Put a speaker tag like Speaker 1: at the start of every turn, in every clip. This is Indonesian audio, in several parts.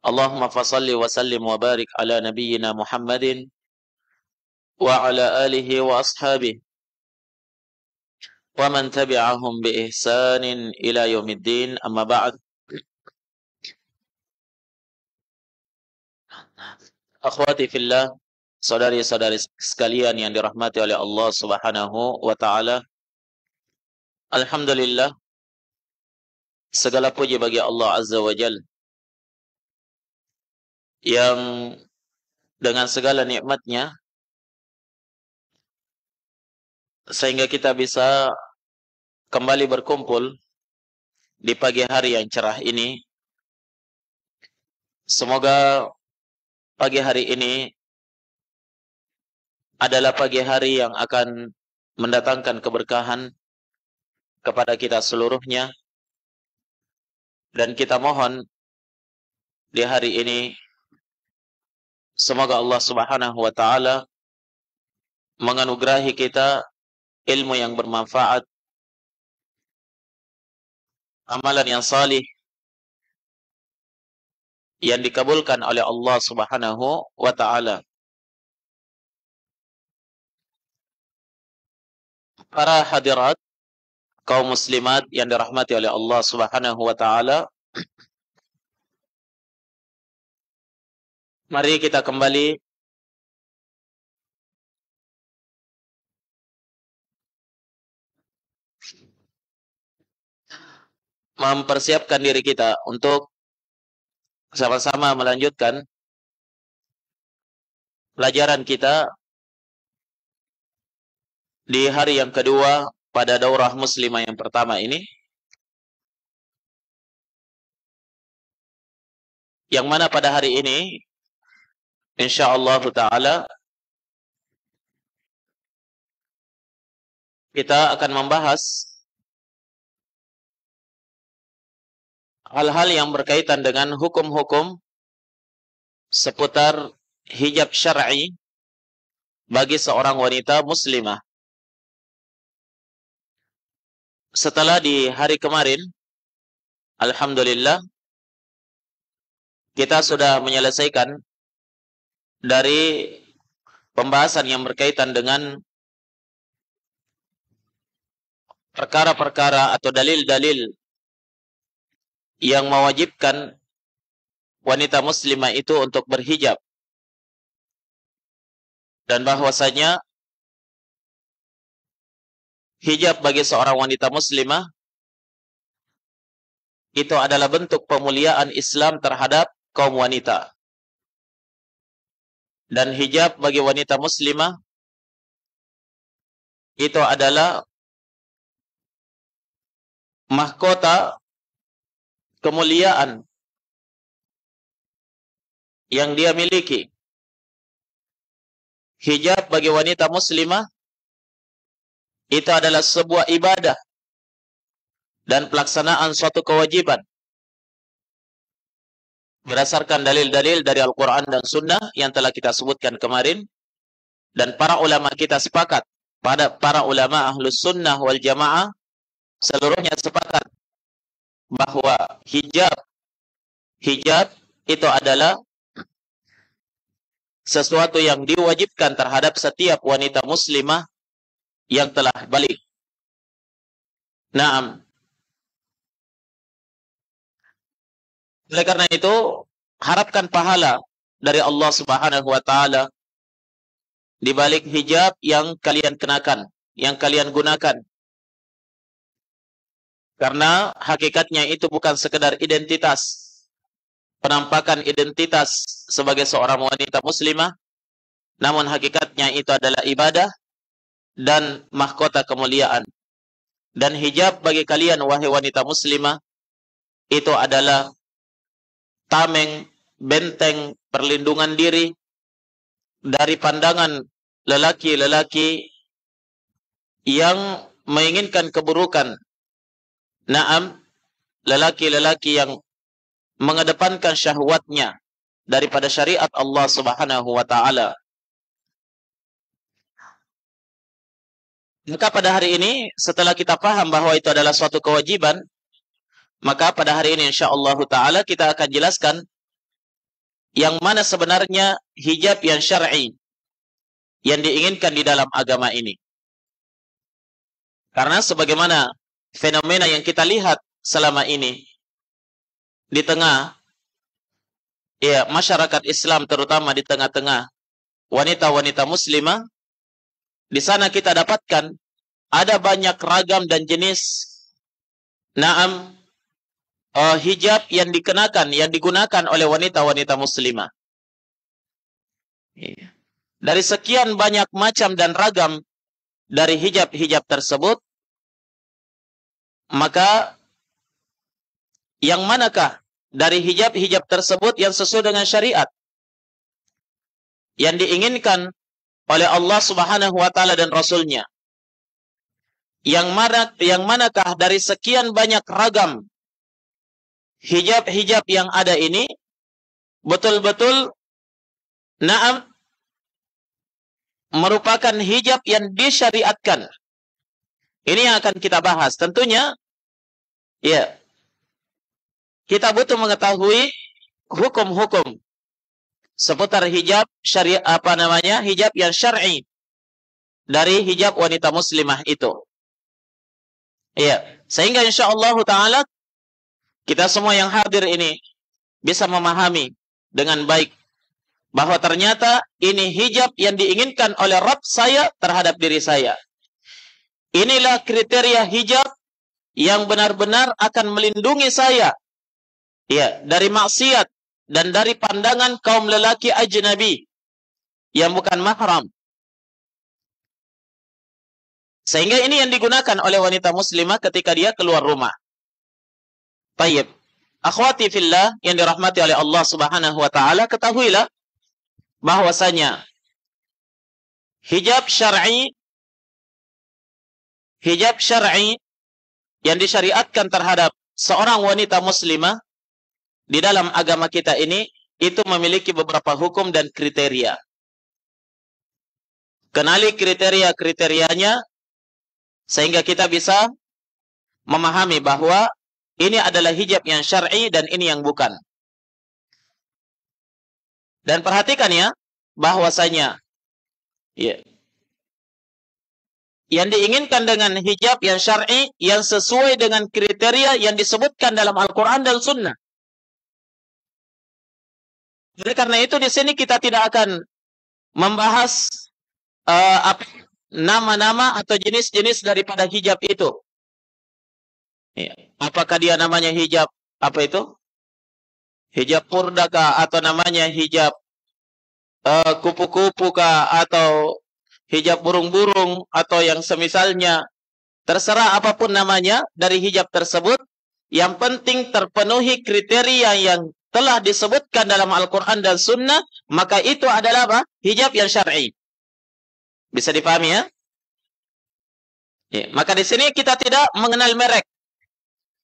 Speaker 1: Allahumma fasalli wa sallim wa barik ala nabiyyina Muhammadin wa ala alihi wa ashabihi wa man tabi'ahum bi ihsanin ila yaumiddin, amma ba'd. Akhwati fillah, saudari-saudari sekalian yang dirahmati oleh Allah Subhanahu wa taala. Alhamdulillah, segala puji bagi Allah Azza wa Jalla yang dengan segala nikmatnya sehingga kita bisa kembali berkumpul di pagi hari yang cerah ini. Semoga pagi hari ini adalah pagi hari yang akan mendatangkan keberkahan kepada kita seluruhnya, dan kita mohon di hari ini semoga Allah Subhanahu wa taala menganugerahi kita ilmu yang bermanfaat, amalan yang salih yang dikabulkan oleh Allah Subhanahu wa taala. Para hadirat kaum muslimat yang dirahmati oleh Allah Subhanahu wa taala, mari kita kembali mempersiapkan diri kita untuk sama-sama melanjutkan pelajaran kita di hari yang kedua pada daurah muslimah yang pertama ini, yang mana pada hari ini insyaallah taala kita akan membahas hal-hal yang berkaitan dengan hukum-hukum seputar hijab syar'i bagi seorang wanita muslimah. Setelah di hari kemarin, alhamdulillah, kita sudah menyelesaikan dari pembahasan yang berkaitan dengan perkara-perkara atau dalil-dalil yang mewajibkan wanita muslimah itu untuk berhijab, dan bahwasanya hijab bagi seorang wanita muslimah itu adalah bentuk pemuliaan Islam terhadap kaum wanita. Dan hijab bagi wanita muslimah itu adalah mahkota kemuliaan yang dia miliki. Hijab bagi wanita muslimah itu adalah sebuah ibadah dan pelaksanaan suatu kewajiban berdasarkan dalil-dalil dari Al-Quran dan Sunnah yang telah kita sebutkan kemarin. Dan para ulama kita sepakat, para ulama Ahlus Sunnah wal Jamaah seluruhnya sepakat bahwa hijab itu adalah sesuatu yang diwajibkan terhadap setiap wanita muslimah yang telah balik. Naam. Oleh karena itu, harapkan pahala dari Allah Subhanahu wa taala di balik hijab yang kalian kenakan, yang kalian gunakan. Karena hakikatnya itu bukan sekedar identitas, penampakan identitas sebagai seorang wanita muslimah, namun hakikatnya itu adalah ibadah dan mahkota kemuliaan. Dan hijab bagi kalian wahai wanita muslimah itu adalah tameng, benteng perlindungan diri dari pandangan lelaki-lelaki yang menginginkan keburukan. Naam, lelaki-lelaki yang mengedepankan syahwatnya daripada syariat Allah Subhanahu wa taala. Maka pada hari ini, setelah kita paham bahwa itu adalah suatu kewajiban, maka pada hari ini insyaallah ta'ala kita akan jelaskan yang mana sebenarnya hijab yang syar'i yang diinginkan di dalam agama ini. Karena sebagaimana fenomena yang kita lihat selama ini di tengah masyarakat Islam, terutama di tengah-tengah wanita-wanita muslimah, di sana kita dapatkan ada banyak ragam dan jenis hijab yang dikenakan, yang digunakan oleh wanita-wanita muslimah. Dari sekian banyak macam dan ragam dari hijab-hijab tersebut, maka yang manakah dari hijab-hijab tersebut yang sesuai dengan syariat, yang diinginkan oleh Allah Subhanahu wa taala dan Rasul-Nya? Yang manakah dari sekian banyak ragam hijab-hijab yang ada ini betul-betul merupakan hijab yang disyariatkan? Ini yang akan kita bahas. Tentunya kita butuh mengetahui hukum-hukum seputar hijab syariat, hijab yang syar'i dari hijab wanita muslimah itu. Sehingga insyaallah taala kita semua yang hadir ini bisa memahami dengan baik bahwa ternyata ini hijab yang diinginkan oleh Rabb saya terhadap diri saya. Inilah kriteria hijab yang benar-benar akan melindungi saya dari maksiat dan dari pandangan kaum lelaki ajnabi yang bukan mahram. Sehingga ini yang digunakan oleh wanita muslimah ketika dia keluar rumah. Tayyib. Akhwati fillah yang dirahmati oleh Allah Subhanahu wa taala, ketahuilah bahwasanya hijab syar'i yang disyariatkan terhadap seorang wanita muslimah di dalam agama kita ini itu memiliki beberapa hukum dan kriteria. Kenali kriteria-kriterianya sehingga kita bisa memahami bahwa ini adalah hijab yang syar'i dan ini yang bukan. Dan perhatikan ya, bahwasanya yang diinginkan dengan hijab yang syar'i yang sesuai dengan kriteria yang disebutkan dalam Al-Quran dan Sunnah. Jadi karena itu di sini kita tidak akan membahas nama-nama atau jenis-jenis daripada hijab itu. Apakah dia namanya hijab hijab purdaka, atau namanya hijab kupu-kupu kah, atau hijab burung-burung, atau yang semisalnya. Terserah apapun namanya dari hijab tersebut, yang penting terpenuhi kriteria yang telah disebutkan dalam Al-Quran dan Sunnah, maka itu adalah apa? Hijab yang syar'i. Bisa dipahami ya? Maka di sini kita tidak mengenal merek.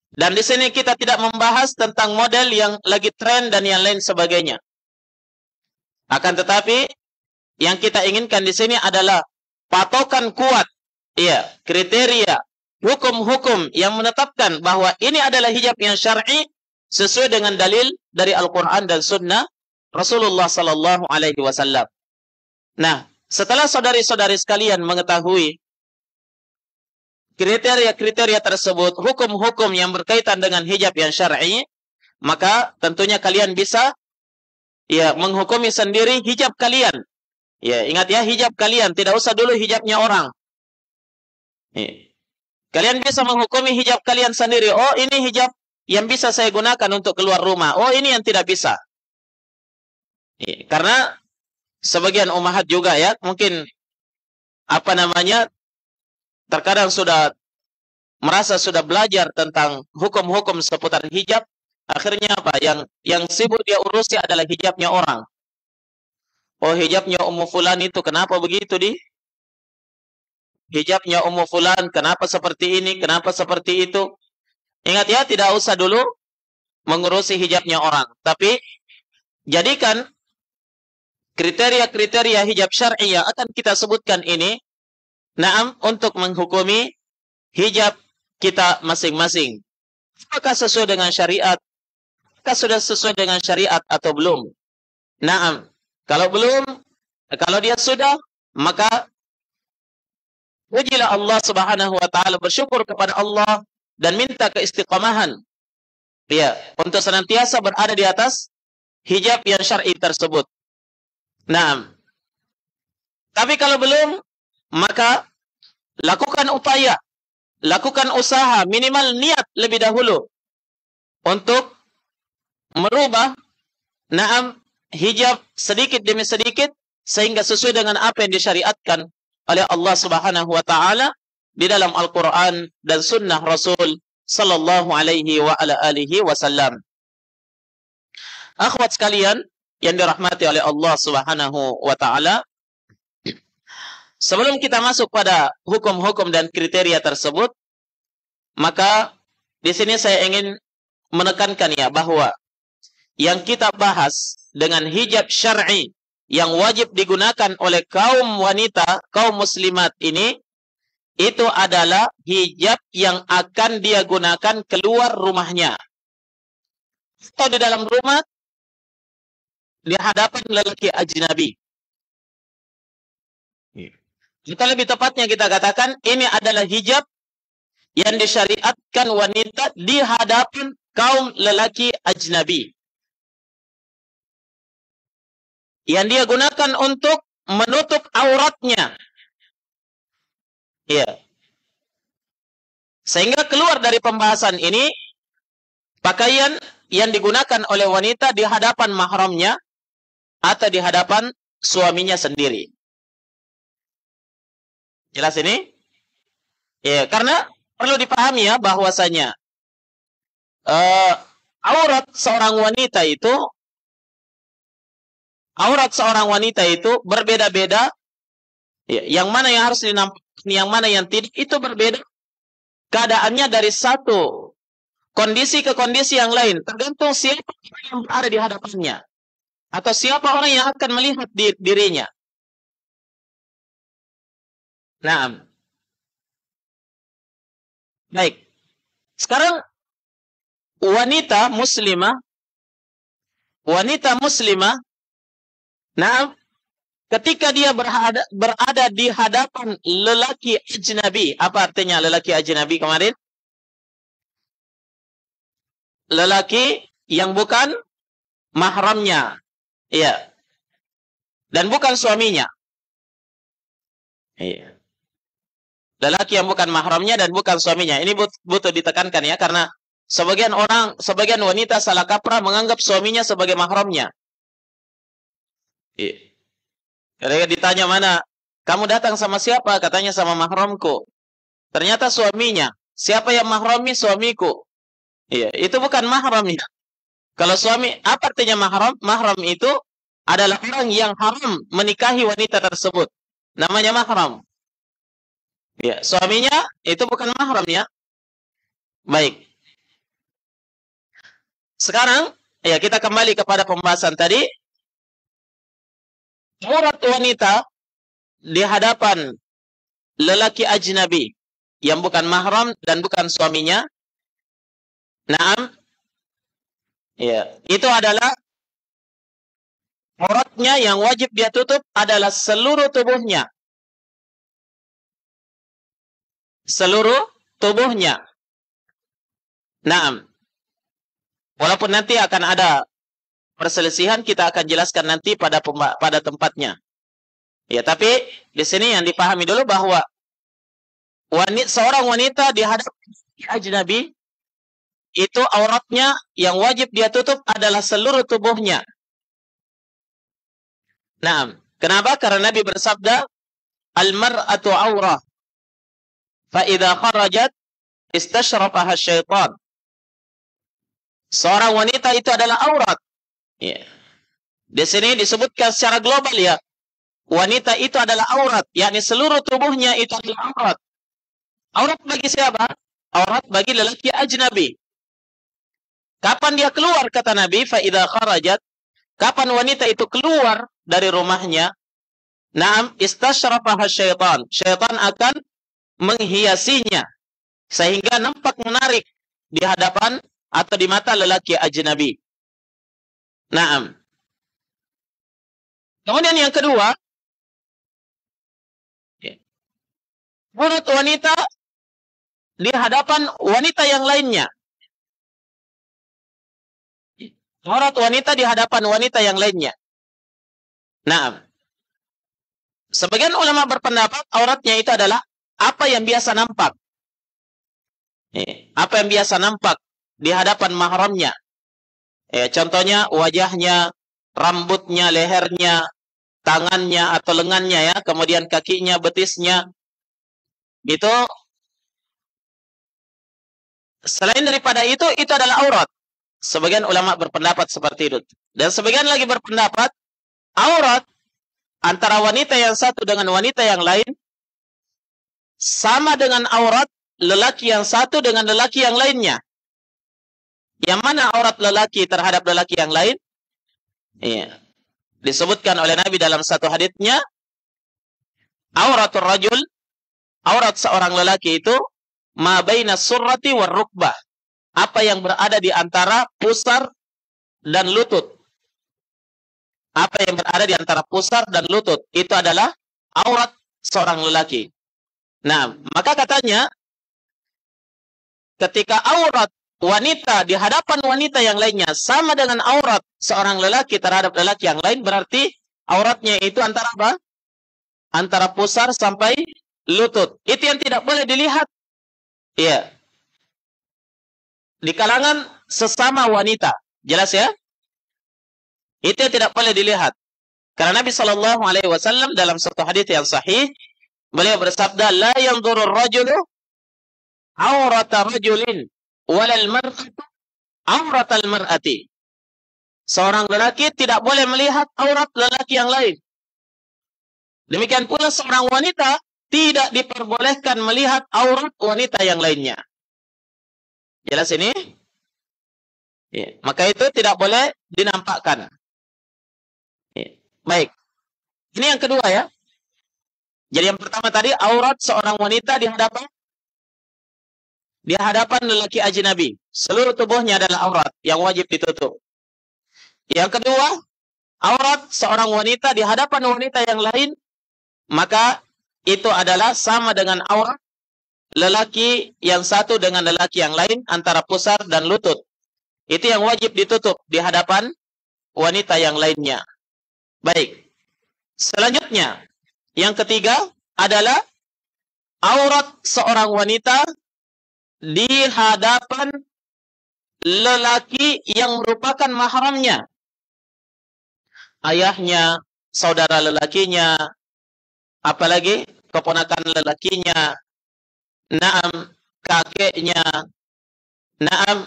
Speaker 1: Dan di sini kita tidak membahas tentang model yang lagi tren dan yang lain sebagainya. Akan tetapi yang kita inginkan di sini adalah patokan kuat, kriteria, hukum-hukum yang menetapkan bahwa ini adalah hijab yang syar'i sesuai dengan dalil dari Al-Quran dan Sunnah Rasulullah Sallallahu Alaihi Wasallam. Nah, setelah saudari-saudari sekalian mengetahui kriteria-kriteria tersebut, hukum-hukum yang berkaitan dengan hijab yang syar'i, maka tentunya kalian bisa menghukumi sendiri hijab kalian. Ingat ya, hijab kalian, tidak usah dulu hijabnya orang. Kalian bisa menghukumi hijab kalian sendiri. Oh, ini hijab yang bisa saya gunakan untuk keluar rumah. Oh, ini yang tidak bisa. Karena sebagian ummahat juga mungkin terkadang sudah merasa sudah belajar tentang hukum-hukum seputar hijab, akhirnya yang sibuk dia urusi adalah hijabnya orang. Oh, hijabnya Ummu Fulan itu kenapa begitu hijabnya Ummu Fulan kenapa seperti ini, kenapa seperti itu. Ingat ya, tidak usah dulu mengurusi hijabnya orang, tapi jadikan kriteria-kriteria hijab syar'i yang akan kita sebutkan ini untuk menghukumi hijab kita masing-masing. Apakah sesuai dengan syariat? Apakah sudah sesuai dengan syariat atau belum? Naam. Kalau belum, kalau dia sudah, maka pujilah Allah Subhanahu wa taala, bersyukur kepada Allah dan minta keistiqamahan. Ya, untuk senantiasa berada di atas hijab yang syar'i tersebut. Naam. Tapi kalau belum, maka lakukan upaya, lakukan usaha, minimal niat lebih dahulu untuk merubah hijab sedikit demi sedikit sehingga sesuai dengan apa yang disyariatkan oleh Allah Subhanahu wa taala di dalam Al-Qur'an dan sunnah Rasul sallallahu alaihi wa ala alihi wasallam. Akhwat sekalian yang dirahmati oleh Allah Subhanahu wa taala, sebelum kita masuk pada hukum-hukum dan kriteria tersebut, maka di sini saya ingin menekankan ya bahwa yang kita bahas dengan hijab syar'i yang wajib digunakan oleh kaum wanita, kaum muslimat ini, itu adalah hijab yang akan dia gunakan keluar rumahnya atau di dalam rumah di hadapan lelaki ajnabi. Kita lebih tepatnya kita katakan ini adalah hijab yang disyariatkan wanita di hadapan kaum lelaki ajnabi, yang dia gunakan untuk menutup auratnya. Ya. Sehingga keluar dari pembahasan ini, pakaian yang digunakan oleh wanita di hadapan mahramnya atau di hadapan suaminya sendiri. Jelas ini? Ya, karena perlu dipahami ya bahwasanya aurat seorang wanita itu berbeda-beda. Ya, yang mana yang harus dinampakkan, yang mana yang tidak, itu berbeda keadaannya dari satu kondisi ke kondisi yang lain, tergantung siapa yang ada di hadapannya atau siapa orang yang akan melihat dirinya. Nah, baik. Sekarang wanita muslimah, nah, ketika dia berada di hadapan lelaki ajnabi. Apa artinya lelaki ajnabi kemarin? Lelaki yang bukan mahramnya. Iya. Dan bukan suaminya. Iya. Lelaki yang bukan mahramnya dan bukan suaminya. Ini butuh ditekankan ya, karena sebagian wanita salah kaprah menganggap suaminya sebagai mahramnya. Iya. Ketika ditanya mana, kamu datang sama siapa? Katanya sama mahramku. Ternyata suaminya. Siapa yang mahrami? Suamiku. Iya, itu bukan mahramnya. Kalau suami, apa artinya mahram? Mahram itu adalah orang yang haram menikahi wanita tersebut. Namanya mahram. Ya, suaminya itu bukan mahramnya. Baik. Sekarang, ya kita kembali kepada pembahasan tadi. Aurat wanita di hadapan lelaki ajnabi yang bukan mahram dan bukan suaminya. Naam. Ya, itu adalah auratnya yang wajib dia tutup adalah seluruh tubuhnya. Seluruh tubuhnya. Naam. Walaupun nanti akan ada perselisihan, kita akan jelaskan nanti pada tempatnya. Ya, tapi di sini yang dipahami dulu bahwa seorang wanita di hadapan ajnabi itu auratnya yang wajib dia tutup adalah seluruh tubuhnya. Nah, kenapa? Karena Nabi bersabda, "Al-mar'atu aurah, fa idza kharajat istashrafaha syaitan." Seorang wanita itu adalah aurat. Ya. Di sini disebutkan secara global ya. Wanita itu adalah aurat, yakni seluruh tubuhnya itu adalah aurat. Aurat bagi siapa? Aurat bagi lelaki ajnabi. Kapan dia keluar, kata Nabi, fa idza kharajat, kapan wanita itu keluar dari rumahnya, na'am istashrafaha syaitan. Syaitan akan menghiasinya sehingga nampak menarik di hadapan atau di mata lelaki ajnabi. Na'am. Kemudian yang kedua, aurat wanita di hadapan wanita yang lainnya. Aurat wanita di hadapan wanita yang lainnya. Nah, sebagian ulama berpendapat auratnya itu adalah apa yang biasa nampak. Apa yang biasa nampak di hadapan mahramnya. Contohnya wajahnya, rambutnya, lehernya, tangannya atau lengannya ya, kemudian kakinya, betisnya. Itu selain daripada itu adalah aurat. Sebagian ulama berpendapat seperti itu. Dan sebagian lagi berpendapat aurat antara wanita yang satu dengan wanita yang lain sama dengan aurat lelaki yang satu dengan lelaki yang lainnya. Yang mana aurat lelaki terhadap lelaki yang lain? Iya. Disebutkan oleh Nabi dalam satu haditsnya, auratul rajul, aurat seorang lelaki itu ma baina surrati war rukbah. Apa yang berada di antara pusar dan lutut. Apa yang berada di antara pusar dan lutut itu adalah aurat seorang lelaki. Nah, maka katanya ketika aurat wanita di hadapan wanita yang lainnya sama dengan aurat seorang lelaki terhadap lelaki yang lain, berarti auratnya itu antara apa? Antara pusar sampai lutut. Itu yang tidak boleh dilihat. Iya. Di kalangan sesama wanita. Jelas ya? Itu yang tidak boleh dilihat. Karena Nabi Shallallahu Alaihi Wasallam dalam satu hadits yang sahih, beliau bersabda, la yanzuru ar-rajulu aurata rajulin walal mar'atu auratal mar'ati. Seorang lelaki tidak boleh melihat aurat lelaki yang lain. Demikian pula seorang wanita tidak diperbolehkan melihat aurat wanita yang lainnya. Jelas ini? Ya. Maka itu tidak boleh dinampakkan. Ya. Baik. Ini yang kedua ya. Jadi yang pertama tadi aurat seorang wanita di hadapan lelaki ajnabi. Seluruh tubuhnya adalah aurat yang wajib ditutup. Yang kedua, aurat seorang wanita di hadapan wanita yang lain, maka itu adalah sama dengan aurat lelaki yang satu dengan lelaki yang lain antara pusar dan lutut. Itu yang wajib ditutup di hadapan wanita yang lainnya. Baik. Selanjutnya, yang ketiga adalah aurat seorang wanita di hadapan lelaki yang merupakan mahramnya. Ayahnya, saudara lelakinya, apalagi keponakan lelakinya, naam, kakeknya, naam,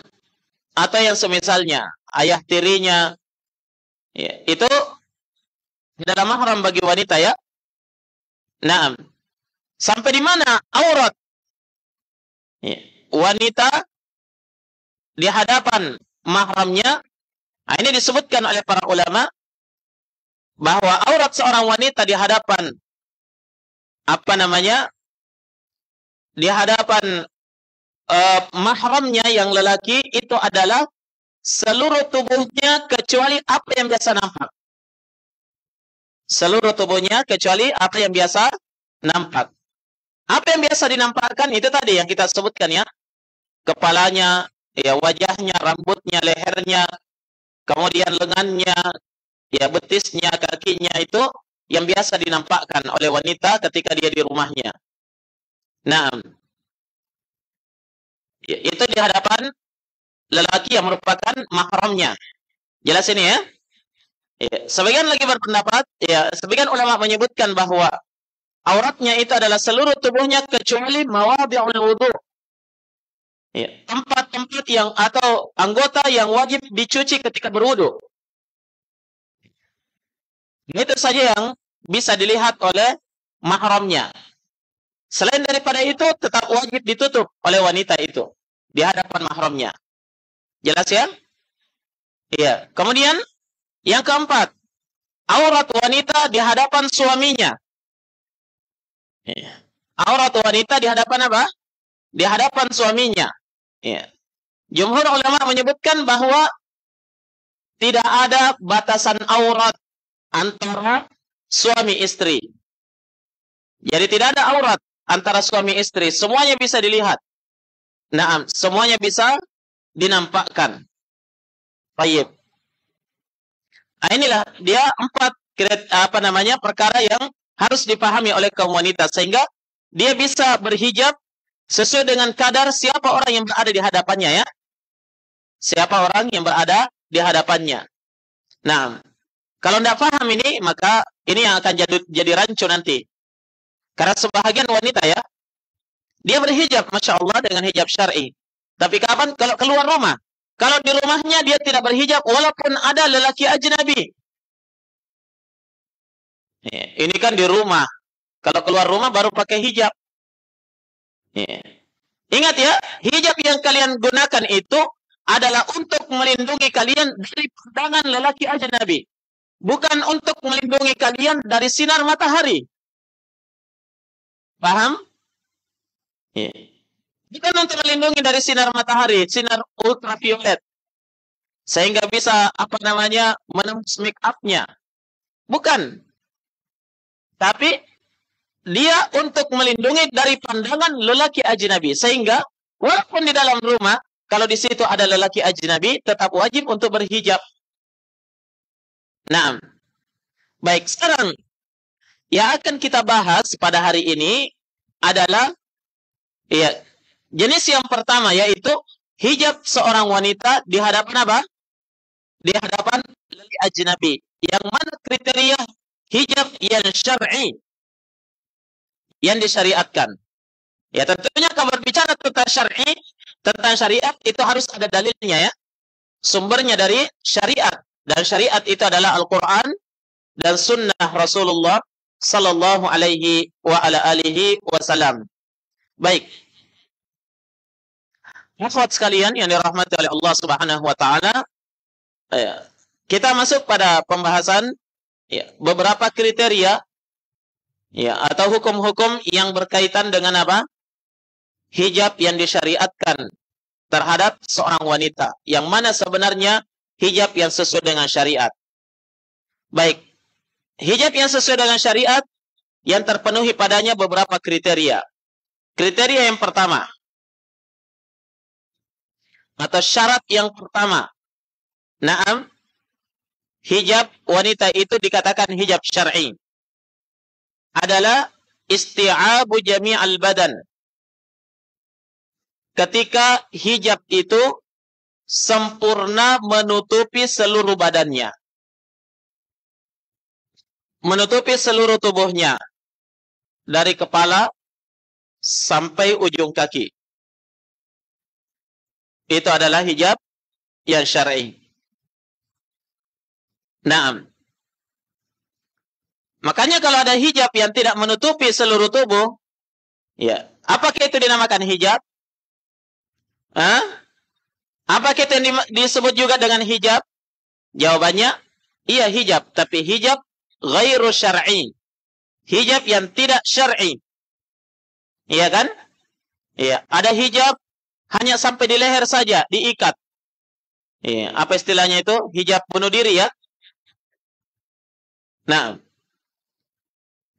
Speaker 1: atau yang semisalnya, ayah tirinya, ya, itu adalah mahram bagi wanita ya. Naam. Sampai di mana aurat ya, wanita di hadapan mahramnya? Nah, ini disebutkan oleh para ulama bahwa aurat seorang wanita di hadapan di hadapan mahramnya yang lelaki itu adalah seluruh tubuhnya kecuali apa yang biasa nampak. Seluruh tubuhnya kecuali apa yang biasa nampak. Apa yang biasa dinampakkan itu tadi yang kita sebutkan ya. Kepalanya, ya wajahnya, rambutnya, lehernya, kemudian lengannya, ya betisnya, kakinya, itu yang biasa dinampakkan oleh wanita ketika dia di rumahnya. Nah, itu di hadapan lelaki yang merupakan mahramnya. Jelas ini ya? Ya, sebagian lagi berpendapat, ya, sebagian ulama menyebutkan bahwa auratnya itu adalah seluruh tubuhnya kecuali mawadhi'ul wudu. Ya, tempat-tempat yang atau anggota yang wajib dicuci ketika berwudu. Itu saja yang bisa dilihat oleh mahramnya. Selain daripada itu tetap wajib ditutup oleh wanita itu di hadapan mahramnya. Jelas ya? Iya. Kemudian yang keempat, aurat wanita di hadapan suaminya. Aurat wanita di hadapan apa? Di hadapan suaminya. Ya. Jumhur ulama menyebutkan bahwa tidak ada batasan aurat antara suami istri. Jadi tidak ada aurat antara suami istri, semuanya bisa dilihat. Naam, semuanya bisa dinampakkan. Baik. Nah, inilah dia 4 perkara yang harus dipahami oleh kaum wanita sehingga dia bisa berhijab sesuai dengan kadar siapa orang yang berada di hadapannya ya. Siapa orang yang berada di hadapannya. Nah, kalau tidak paham ini, maka ini yang akan jadi rancu nanti. Karena sebahagian wanita ya, dia berhijab, Masya Allah, dengan hijab syar'i. Tapi kapan? Kalau keluar rumah. Kalau di rumahnya dia tidak berhijab, walaupun ada lelaki ajnabi. Ini kan di rumah. Kalau keluar rumah baru pakai hijab. Ingat ya, hijab yang kalian gunakan itu adalah untuk melindungi kalian dari pandangan lelaki ajnabi. Bukan untuk melindungi kalian dari sinar matahari. Paham? Bukan untuk melindungi dari sinar matahari, sinar ultraviolet. Sehingga bisa, menembus make up-nya. Bukan. Tapi, dia untuk melindungi dari pandangan lelaki ajnabi. Sehingga, walaupun di dalam rumah, kalau di situ ada lelaki ajnabi, tetap wajib untuk berhijab. Nah, baik, sekarang yang akan kita bahas pada hari ini adalah jenis yang pertama, yaitu hijab seorang wanita di hadapan apa? Di hadapan lelaki ajnabi. Yang mana kriteria hijab yang syar'i, yang disyariatkan. Ya, tentunya kalau berbicara tentang syar'i, tentang syariat itu harus ada dalilnya ya. Sumbernya dari syariat. Dan syariat itu adalah Al-Quran dan sunnah Rasulullah sallallahu alaihi wa ala alihi wasallam. Baik. Akhwat sekalian yang dirahmati oleh Allah Subhanahu wa taala, kita masuk pada pembahasan beberapa kriteria atau hukum-hukum yang berkaitan dengan apa? Hijab yang disyariatkan terhadap seorang wanita. Yang mana sebenarnya hijab yang sesuai dengan syariat. Baik. Hijab yang sesuai dengan syariat yang terpenuhi padanya beberapa kriteria. Kriteria yang pertama atau syarat yang pertama. Naam, hijab wanita itu dikatakan hijab syar'i. Adalah isti'abu jami'al badan. Ketika hijab itu sempurna menutupi seluruh badannya. Menutupi seluruh tubuhnya. Dari kepala sampai ujung kaki. Itu adalah hijab yang syar'i. Naam. Makanya kalau ada hijab yang tidak menutupi seluruh tubuh, apakah itu dinamakan hijab? Apakah itu disebut juga dengan hijab? Jawabannya, iya hijab. Tapi hijab ghairu syar'i. Hijab yang tidak syar'i. Iya kan? Iya. Ada hijab hanya sampai di leher saja, diikat. Iya. Apa istilahnya itu? Hijab bunuh diri ya. Nah.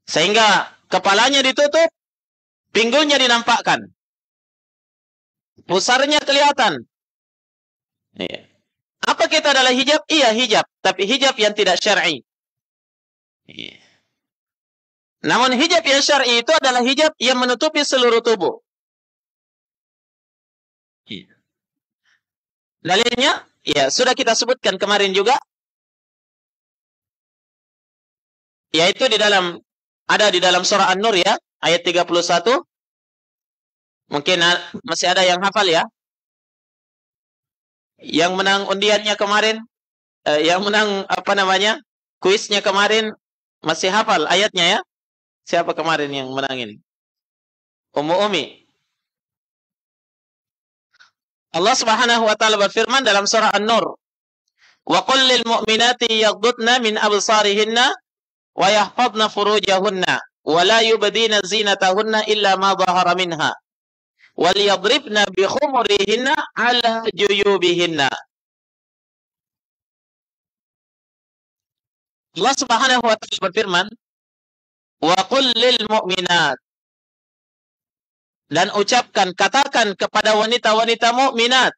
Speaker 1: Sehingga kepalanya ditutup, pinggulnya dinampakkan. Pusarnya kelihatan. Iya. Apa kita adalah hijab? Iya hijab, tapi hijab yang tidak syar'i. Iya. Namun hijab yang syar'i itu adalah hijab yang menutupi seluruh tubuh. Iya. Dalilnya, sudah kita sebutkan kemarin juga, yaitu ada di dalam surah An-Nur ya, ayat 31. Mungkin masih ada yang hafal ya. Yang menang undiannya kemarin, yang menang kuisnya kemarin, masih hafal ayatnya ya? Siapa kemarin yang menang ini? Ummu Umi. Allah Subhanahu wa taala berfirman dalam surah An-Nur, "Wa qul lil mu'minati yaghdudna min absarihinna wa yahfazna furujahunna wa la yubdina zinatahunna illa ma dhahara minha." وَلْيَضْرِبْنَ بِخُمُرِهِنَّ عَلَى جُيُوبِهِنَّ. Allah Subhanahu wa taala berfirman, "Wa qul lil mu'minat," dan ucapkan, katakan kepada wanita-wanita mukminat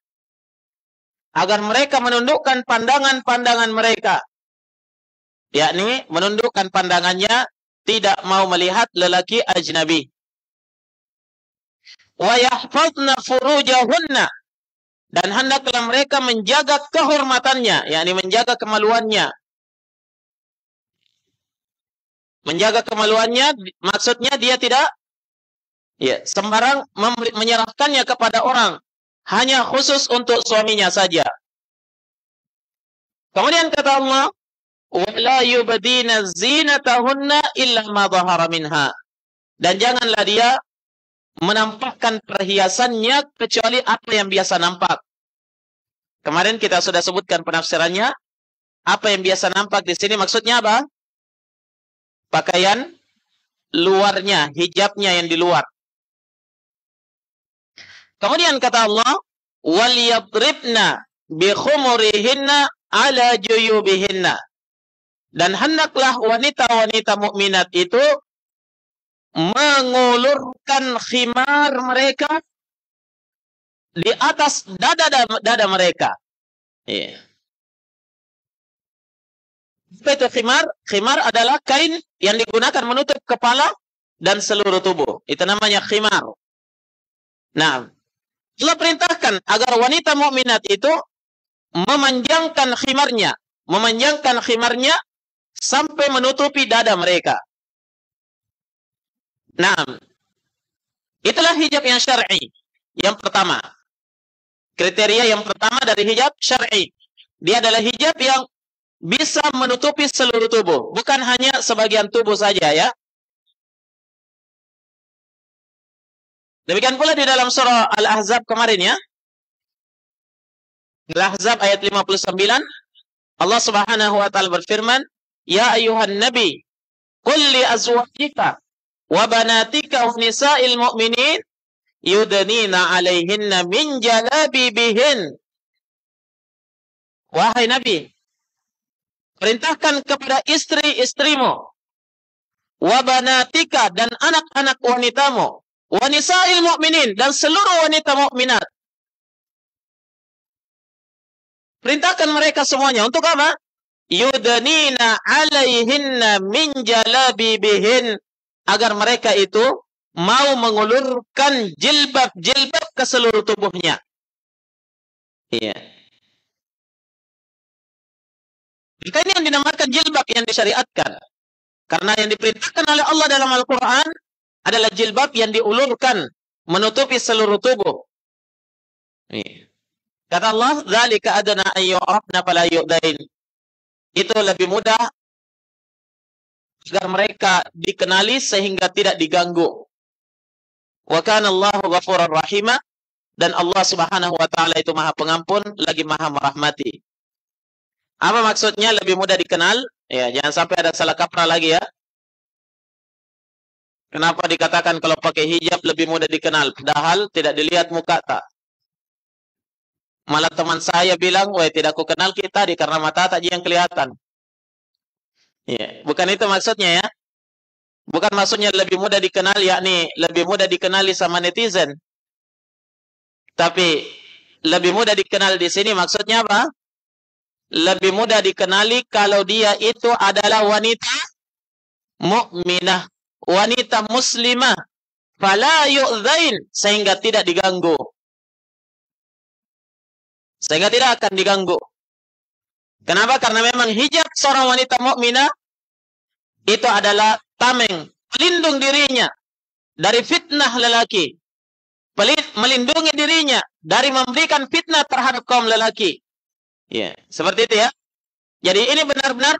Speaker 1: agar mereka menundukkan pandangan-pandangan mereka, yakni menundukkan pandangannya, tidak mau melihat lelaki ajnabi. Wa yahfazna furujahunna, dan hendaklah mereka menjaga kehormatannya, yakni menjaga kemaluannya. Menjaga kemaluannya maksudnya dia tidak sembarang menyerahkannya kepada orang, hanya khusus untuk suaminya saja. Kemudian kata Allah, "Wala yubdina zinatahunna illa ma dhahara minha." Dan janganlah dia menampakkan perhiasannya kecuali apa yang biasa nampak. Kemarin kita sudah sebutkan penafsirannya. Apa yang biasa nampak di sini maksudnya apa? Pakaian luarnya, hijabnya yang di luar. Kemudian kata Allah, "Wal yadribna bi khumurihinna ala juyubihinna." Dan hendaklah wanita-wanita mukminat itu mengulurkan khimar mereka di atas dada mereka. Yeah. Apa itu khimar? Khimar adalah kain yang digunakan menutup kepala dan seluruh tubuh. Itu namanya khimar. Nah, Allah perintahkan agar wanita mukminat itu memanjangkan khimarnya sampai menutupi dada mereka. Nah, itulah hijab yang syar'i. Yang pertama, kriteria yang pertama dari hijab syar'i, dia adalah hijab yang bisa menutupi seluruh tubuh, bukan hanya sebagian tubuh saja ya. Demikian pula di dalam surah Al-Ahzab kemarin ya. Al-Ahzab ayat 59, Allah Subhanahu wa taala berfirman, "Ya ayuhan nabi, qul li azwajika wa banatika wa nisa'il mu'minin yudnina 'alaihinna min jalabibihin." Wahai Nabi, perintahkan kepada istri-istrimu, wa banatika, dan anak-anak wanitamu, wa nisa'il mu'minin, dan seluruh wanita mukminat. Perintahkan mereka semuanya untuk apa? Yudnina 'alaihinna min jalabibihin, agar mereka itu mau mengulurkan jilbab ke seluruh tubuhnya. Iya. Maka ini yang dinamakan jilbab yang disyariatkan. Karena yang diperintahkan oleh Allah dalam Al-Quran adalah jilbab yang diulurkan, menutupi seluruh tubuh. Kata Allah, "Dzalika adna an yu'rafna fala yu'dain." Itu lebih mudah agar mereka dikenali sehingga tidak diganggu. Wa kana Allahu ghafurur rahima, dan Allah Subhanahu wa taala itu Maha Pengampun lagi Maha merahmati. Apa maksudnya lebih mudah dikenal? Ya, jangan sampai ada salah kaprah lagi ya. Kenapa dikatakan kalau pakai hijab lebih mudah dikenal? Padahal tidak dilihat muka tak. Malah teman saya bilang, "Wah, tidak ku kenal kita karena mata tak yang kelihatan." Ya, bukan itu maksudnya ya. Bukan maksudnya lebih mudah dikenal, yakni lebih mudah dikenali sama netizen. Tapi lebih mudah dikenal di sini maksudnya apa? Lebih mudah dikenali kalau dia itu adalah wanita mukminah, wanita muslimah, fala yu'dzain, sehingga tidak diganggu. Sehingga tidak akan diganggu. Kenapa? Karena memang hijab seorang wanita mukminah itu adalah tameng, pelindung dirinya dari fitnah lelaki, melindungi dirinya dari memberikan fitnah terhadap kaum lelaki. Ya, seperti itu ya. Jadi ini benar-benar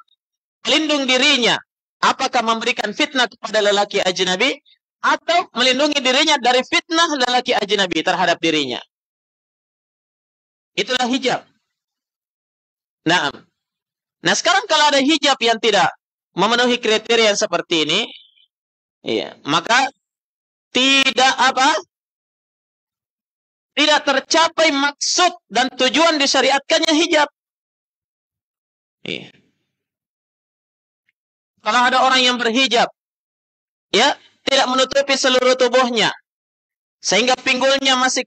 Speaker 1: melindungi dirinya. Apakah memberikan fitnah kepada lelaki ajnabi atau melindungi dirinya dari fitnah lelaki ajnabi terhadap dirinya. Itulah hijab. Nah, sekarang kalau ada hijab yang tidak memenuhi kriteria yang seperti ini, iya, maka tidak tercapai maksud dan tujuan disyariatkannya hijab. Iya. kalau ada orang yang berhijab, ya, tidak menutupi seluruh tubuhnya, sehingga pinggulnya masih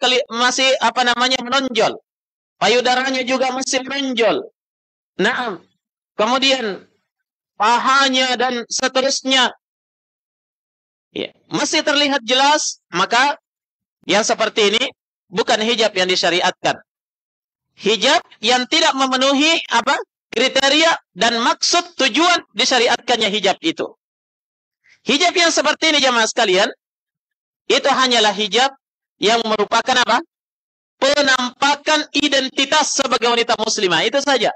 Speaker 1: menonjol, payudaranya juga masih menonjol. Nah, kemudian pahanya dan seterusnya, ya, masih terlihat jelas, maka yang seperti ini bukan hijab yang disyariatkan. Hijab yang tidak memenuhi kriteria dan maksud tujuan disyariatkannya hijab itu. Hijab yang seperti ini jemaah sekalian, itu hanyalah hijab yang merupakan penampakan identitas sebagai wanita muslimah, itu saja.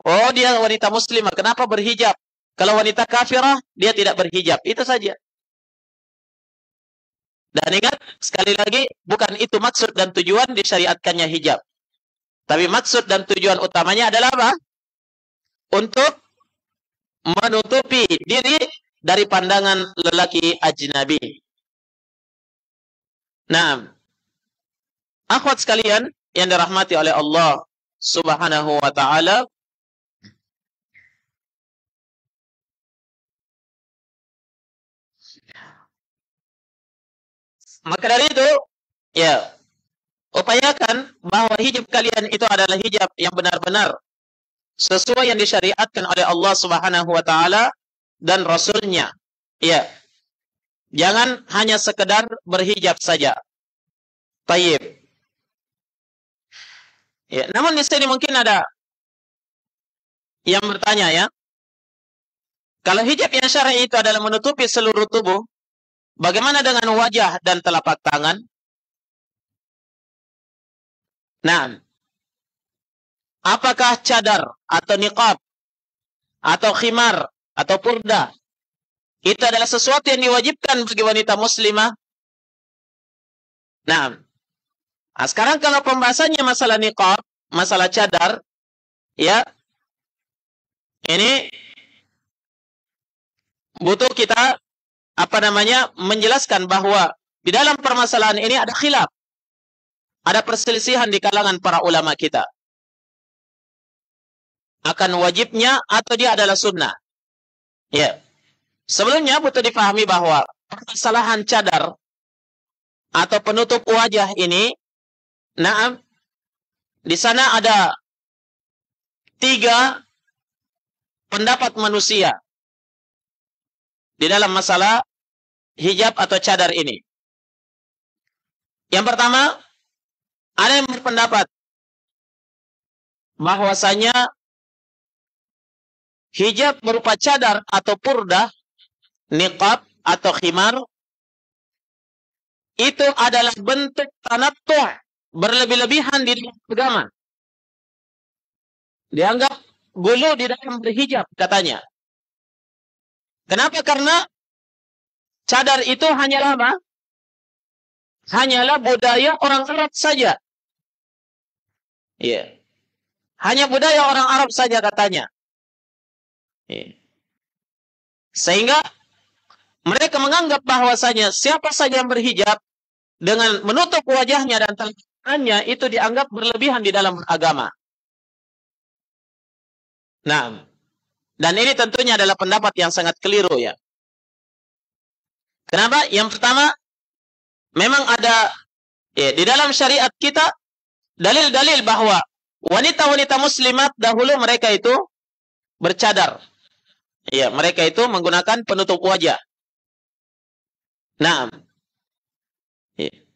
Speaker 1: Oh, dia wanita muslimah, kenapa berhijab? Kalau wanita kafirah, dia tidak berhijab, itu saja. Dan ingat, sekali lagi, bukan itu maksud dan tujuan disyariatkannya hijab. Tapi maksud dan tujuan utamanya adalah apa? Untuk menutupi diri dari pandangan lelaki ajnabi. Nah, akhwat sekalian yang dirahmati oleh Allah Subhanahu wa taala, maka dari itu, ya, upayakan bahwa hijab kalian itu adalah hijab yang benar-benar sesuai yang disyariatkan oleh Allah Subhanahu wa taala dan Rasulnya. Ya. Jangan hanya sekedar berhijab saja. Tayyib. Ya, namun di sini mungkin ada yang bertanya, ya. Kalau hijab yang syar'i itu adalah menutupi seluruh tubuh, bagaimana dengan wajah dan telapak tangan? Nah, apakah cadar atau niqab atau khimar atau purda itu adalah sesuatu yang diwajibkan bagi wanita muslimah? Nah, sekarang kalau pembahasannya masalah niqab, masalah cadar, ya, ini butuh kita menjelaskan bahwa di dalam permasalahan ini ada khilaf, ada perselisihan di kalangan para ulama kita akan wajibnya atau dia adalah sunnah. Ya. Sebelumnya butuh dipahami bahwa permasalahan cadar atau penutup wajah ini, di sana ada 3 pendapat manusia di dalam masalah hijab atau cadar ini. Yang pertama, ada yang berpendapat bahwasanya hijab berupa cadar atau purdah, niqab atau khimar, itu adalah bentuk tanattu', berlebih-lebihan di dalam agama. Dianggap gulu di dalam berhijab, katanya. Kenapa? Karena cadar itu hanyalah apa? Hanyalah budaya orang Arab saja. Iya. Hanya budaya orang Arab saja, katanya. Iya. Sehingga mereka menganggap bahwasanya siapa saja yang berhijab dengan menutup wajahnya dan tangannya itu dianggap berlebihan di dalam agama. Nah, dan ini tentunya adalah pendapat yang sangat keliru, ya. Kenapa? Yang pertama, memang ada di dalam syariat kita dalil-dalil bahwa wanita-wanita muslimat dahulu mereka itu bercadar. Ya, mereka itu menggunakan penutup wajah. Nah,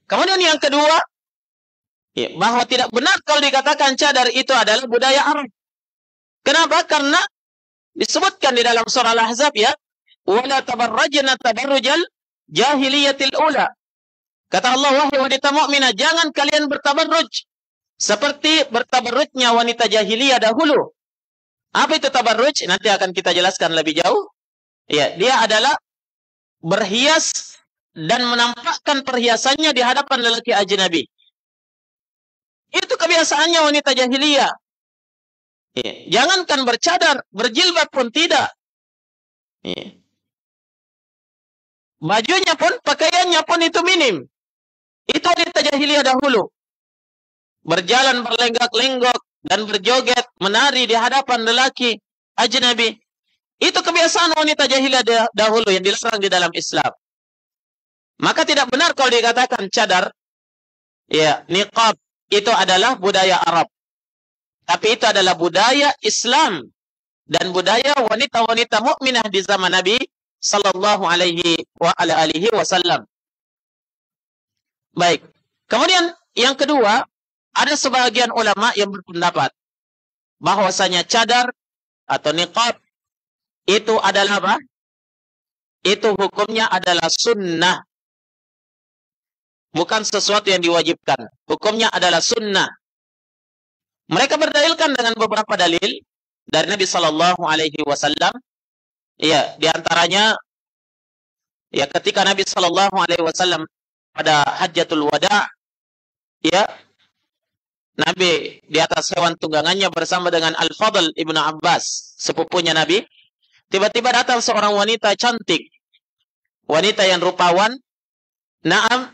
Speaker 1: kemudian yang kedua, bahwa tidak benar kalau dikatakan cadar itu adalah budaya Arab. Kenapa? Karena disebutkan di dalam surah Al-Ahzab, ya, wala tabarrajna tabarrujal jahiliyatil ula. Kata Allah, wahai wanita mukminah, jangan kalian bertabarruj seperti bertabarrujnya wanita jahiliyah dahulu. Apa itu tabarruj? Nanti akan kita jelaskan lebih jauh. Ya, dia adalah berhias dan menampakkan perhiasannya di hadapan lelaki ajnabi. Itu kebiasaannya wanita jahiliyah. Ya. Jangankan bercadar, berjilbab pun tidak. Ya. Bajunya pun, pakaiannya pun itu minim. Itu wanita jahiliyah dahulu. Berjalan berlenggak-lenggok dan berjoget, menari di hadapan lelaki ajnabi. Itu kebiasaan wanita jahiliyah dahulu yang dilarang di dalam Islam. Maka tidak benar kalau dikatakan cadar, ya, niqab itu adalah budaya Arab. Tapi itu adalah budaya Islam dan budaya wanita-wanita mukminah di zaman Nabi sallallahu alaihi wasallam. Baik. Kemudian yang kedua, ada sebagian ulama yang berpendapat bahwasanya cadar atau niqab itu adalah apa? Itu hukumnya adalah sunnah. Bukan sesuatu yang diwajibkan. Hukumnya adalah sunnah. Mereka berdalilkan dengan beberapa dalil dari Nabi sallallahu alaihi wasallam. Ya, di antaranya ya ketika Nabi sallallahu alaihi wasallam pada Hajjatul Wada, ya, Nabi di atas hewan tunggangannya bersama dengan Al-Fadl Ibnu Abbas, sepupunya Nabi. Tiba-tiba datang seorang wanita cantik, wanita yang rupawan, naam,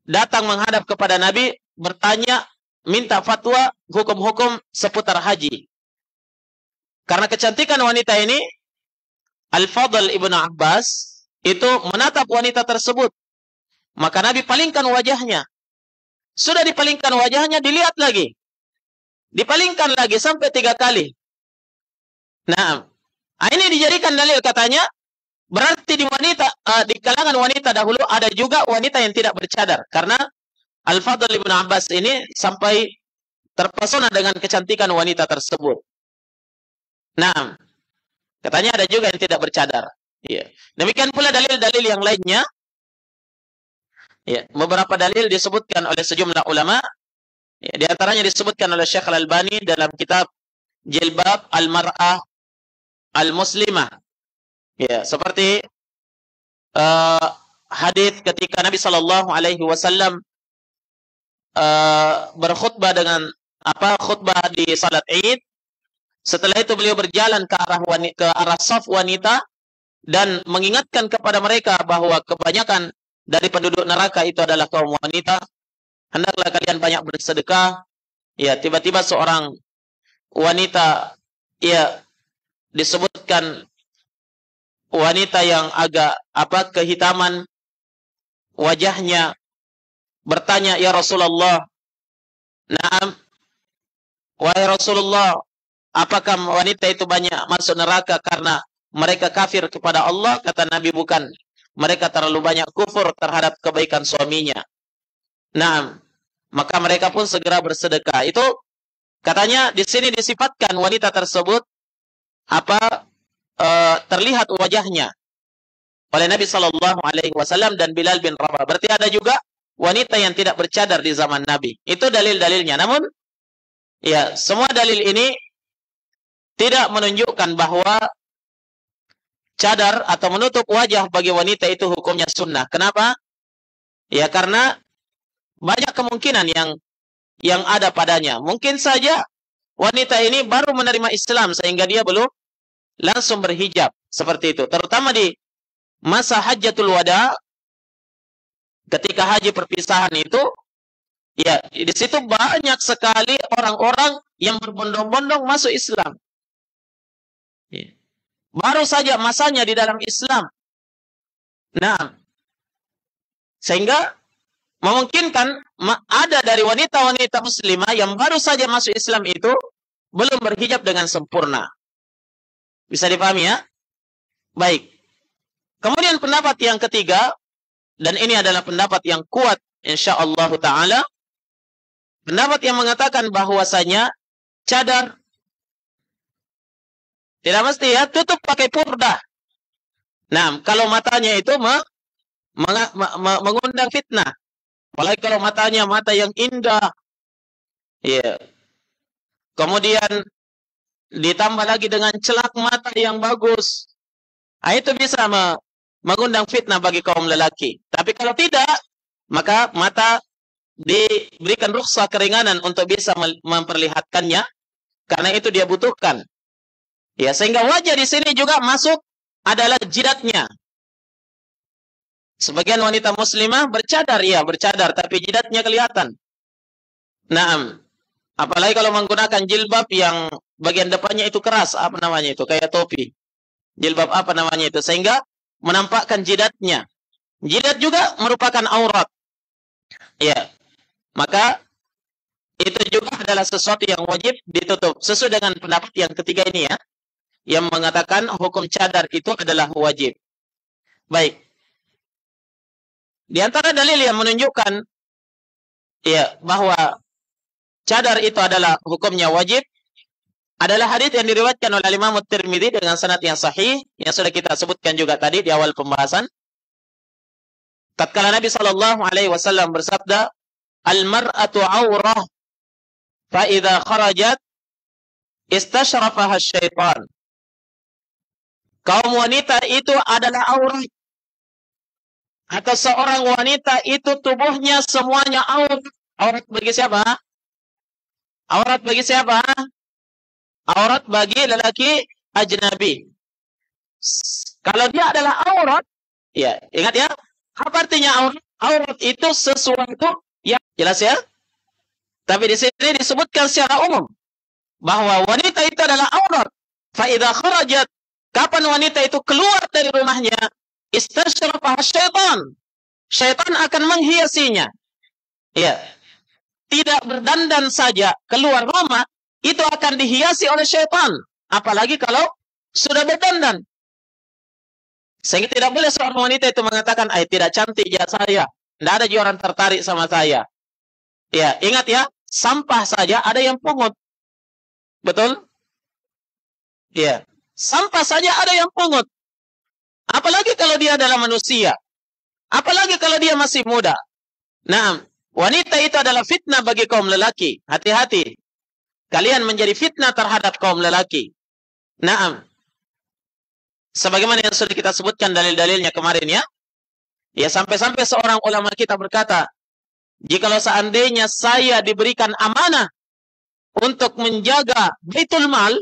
Speaker 1: datang menghadap kepada Nabi, bertanya, minta fatwa hukum-hukum seputar haji. Karena kecantikan wanita ini, Al-Fadl Ibnu Abbas itu menatap wanita tersebut. Maka Nabi palingkan wajahnya. Sudah dipalingkan wajahnya, dilihat lagi. Dipalingkan lagi sampai 3 kali. Nah, ini dijadikan dalil katanya, berarti di kalangan wanita dahulu ada juga wanita yang tidak bercadar. Karena Al-Fadl Ibnu Abbas ini sampai terpesona dengan kecantikan wanita tersebut. Nah, katanya ada juga yang tidak bercadar. Ya. Demikian pula dalil-dalil yang lainnya. Ya, beberapa dalil disebutkan oleh sejumlah ulama. Ya, di antaranya disebutkan oleh Syekh Al-Albani dalam kitab Jilbab Al-Mar'ah Al-Muslimah. Ya, seperti hadis ketika Nabi sallallahu alaihi wasallam berkhutbah dengan khutbah di salat Id. Setelah itu beliau berjalan ke arah saf wanita dan mengingatkan kepada mereka bahwa kebanyakan dari penduduk neraka itu adalah kaum wanita. Hendaklah kalian banyak bersedekah. Ya, tiba-tiba seorang wanita, ya, disebutkan wanita yang agak kehitaman wajahnya, bertanya, "Ya Rasulullah, na'am, wahai Rasulullah, apakah wanita itu banyak masuk neraka karena mereka kafir kepada Allah?" Kata Nabi, bukan. Mereka terlalu banyak kufur terhadap kebaikan suaminya. Nah, maka mereka pun segera bersedekah. Itu katanya di sini disifatkan wanita tersebut terlihat wajahnya oleh Nabi sallallahu alaihi wasallam dan Bilal bin Rabah. Berarti ada juga wanita yang tidak bercadar di zaman Nabi. Itu dalil-dalilnya. Namun ya, semua dalil ini tidak menunjukkan bahwa cadar atau menutup wajah bagi wanita itu hukumnya sunnah. Kenapa? Ya, karena banyak kemungkinan yang ada padanya. Mungkin saja wanita ini baru menerima Islam sehingga dia belum langsung berhijab seperti itu. Terutama di masa Hajjatul Wada, ketika haji perpisahan itu, ya, di situ banyak sekali orang-orang yang berbondong-bondong masuk Islam. Ya. Baru saja masanya di dalam Islam. Nah, sehingga memungkinkan ada dari wanita-wanita muslimah yang baru saja masuk Islam itu belum berhijab dengan sempurna. Bisa dipahami ya? Baik. Kemudian pendapat yang ketiga, dan ini adalah pendapat yang kuat insyaallah ta'ala, pendapat yang mengatakan bahwasanya cadar tidak mesti ya tutup pakai purdah. Nah, kalau matanya itu mengundang fitnah. Apalagi kalau matanya mata yang indah. Ya. Kemudian ditambah lagi dengan celak mata yang bagus. Nah, itu bisa mengundang fitnah bagi kaum lelaki. Tapi kalau tidak, maka mata diberikan rukhsah keringanan untuk bisa memperlihatkannya, karena itu dia butuhkan. Ya, sehingga wajah di sini juga masuk adalah jidatnya. Sebagian wanita muslimah bercadar, ya bercadar, tapi jidatnya kelihatan. Naam. Apalagi kalau menggunakan jilbab yang bagian depannya itu keras, apa namanya itu, kayak topi. Jilbab apa namanya itu? Sehingga menampakkan jidatnya. Jidat juga merupakan aurat. Ya. Maka itu juga adalah sesuatu yang wajib ditutup. Sesuai dengan pendapat yang ketiga ini ya, yang mengatakan hukum cadar itu adalah wajib. Baik. Di antara dalil yang menunjukkan ya bahwa cadar itu adalah hukumnya wajib adalah hadis yang diriwayatkan oleh Imam Tirmidzi dengan sanad yang sahih yang sudah kita sebutkan juga tadi di awal pembahasan. Tatkala Nabi sallallahu alaihi wasallam bersabda, "Al-mar'atu 'aurah fa idza kharajat istashrafaha syaitan." Kaum wanita itu adalah aurat. Atau seorang wanita itu tubuhnya semuanya aurat. Aurat bagi siapa? Aurat bagi siapa? Aurat bagi lelaki ajnabi. Kalau dia adalah aurat, ya, ingat ya, apa artinya aurat? Aurat itu sesuatu yang jelas ya. Tapi di sini disebutkan secara umum bahwa wanita itu adalah aurat. Fa idza kharajat, kapan wanita itu keluar dari rumahnya, istashrafaha syaitan. Syaitan akan menghiasinya. Ya. Tidak berdandan saja keluar rumah, itu akan dihiasi oleh syaitan. Apalagi kalau sudah berdandan. Sehingga tidak boleh seorang wanita itu mengatakan, tidak cantik ya saya. Tidak ada juga orang tertarik sama saya. Ya, ingat ya, sampah saja ada yang pungut. Betul? Ya, sampah saja ada yang pungut. Apalagi kalau dia adalah manusia. Apalagi kalau dia masih muda. Nah, wanita itu adalah fitnah bagi kaum lelaki. Hati-hati. Kalian menjadi fitnah terhadap kaum lelaki. Naam. Sebagaimana yang sudah kita sebutkan dalil-dalilnya kemarin ya. Ya sampai-sampai seorang ulama kita berkata, jikalau seandainya saya diberikan amanah untuk menjaga Baitul Mal,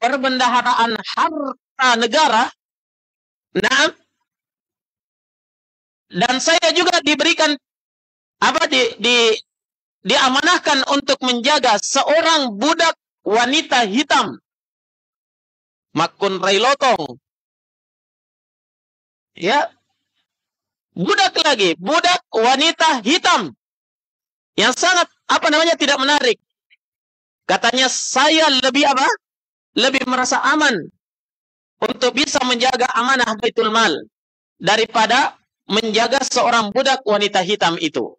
Speaker 1: perbendaharaan harta negara, naam, dan saya juga diberikan diamanahkan untuk menjaga seorang budak wanita hitam, makun rai lotong, ya, budak lagi, budak wanita hitam yang sangat tidak menarik. Katanya saya lebih lebih merasa aman untuk bisa menjaga amanah Baitul Mal daripada menjaga seorang budak wanita hitam itu.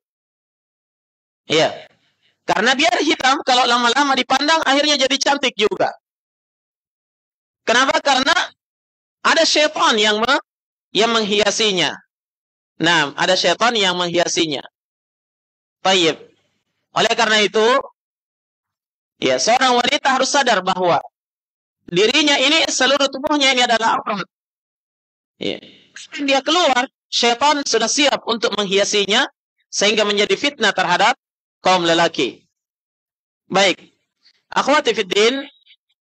Speaker 1: Ya. Karena dia hitam, kalau lama-lama dipandang akhirnya jadi cantik juga. Kenapa? Karena ada syaitan yang menghiasinya. Nah, ada syaitan yang menghiasinya. Baik. Oleh karena itu, ya seorang wanita harus sadar bahwa dirinya ini, seluruh tubuhnya ini adalah aurat. Ya. Dia keluar, syaitan sudah siap untuk menghiasinya sehingga menjadi fitnah terhadap kaum lelaki. Baik. Akhwati fiddin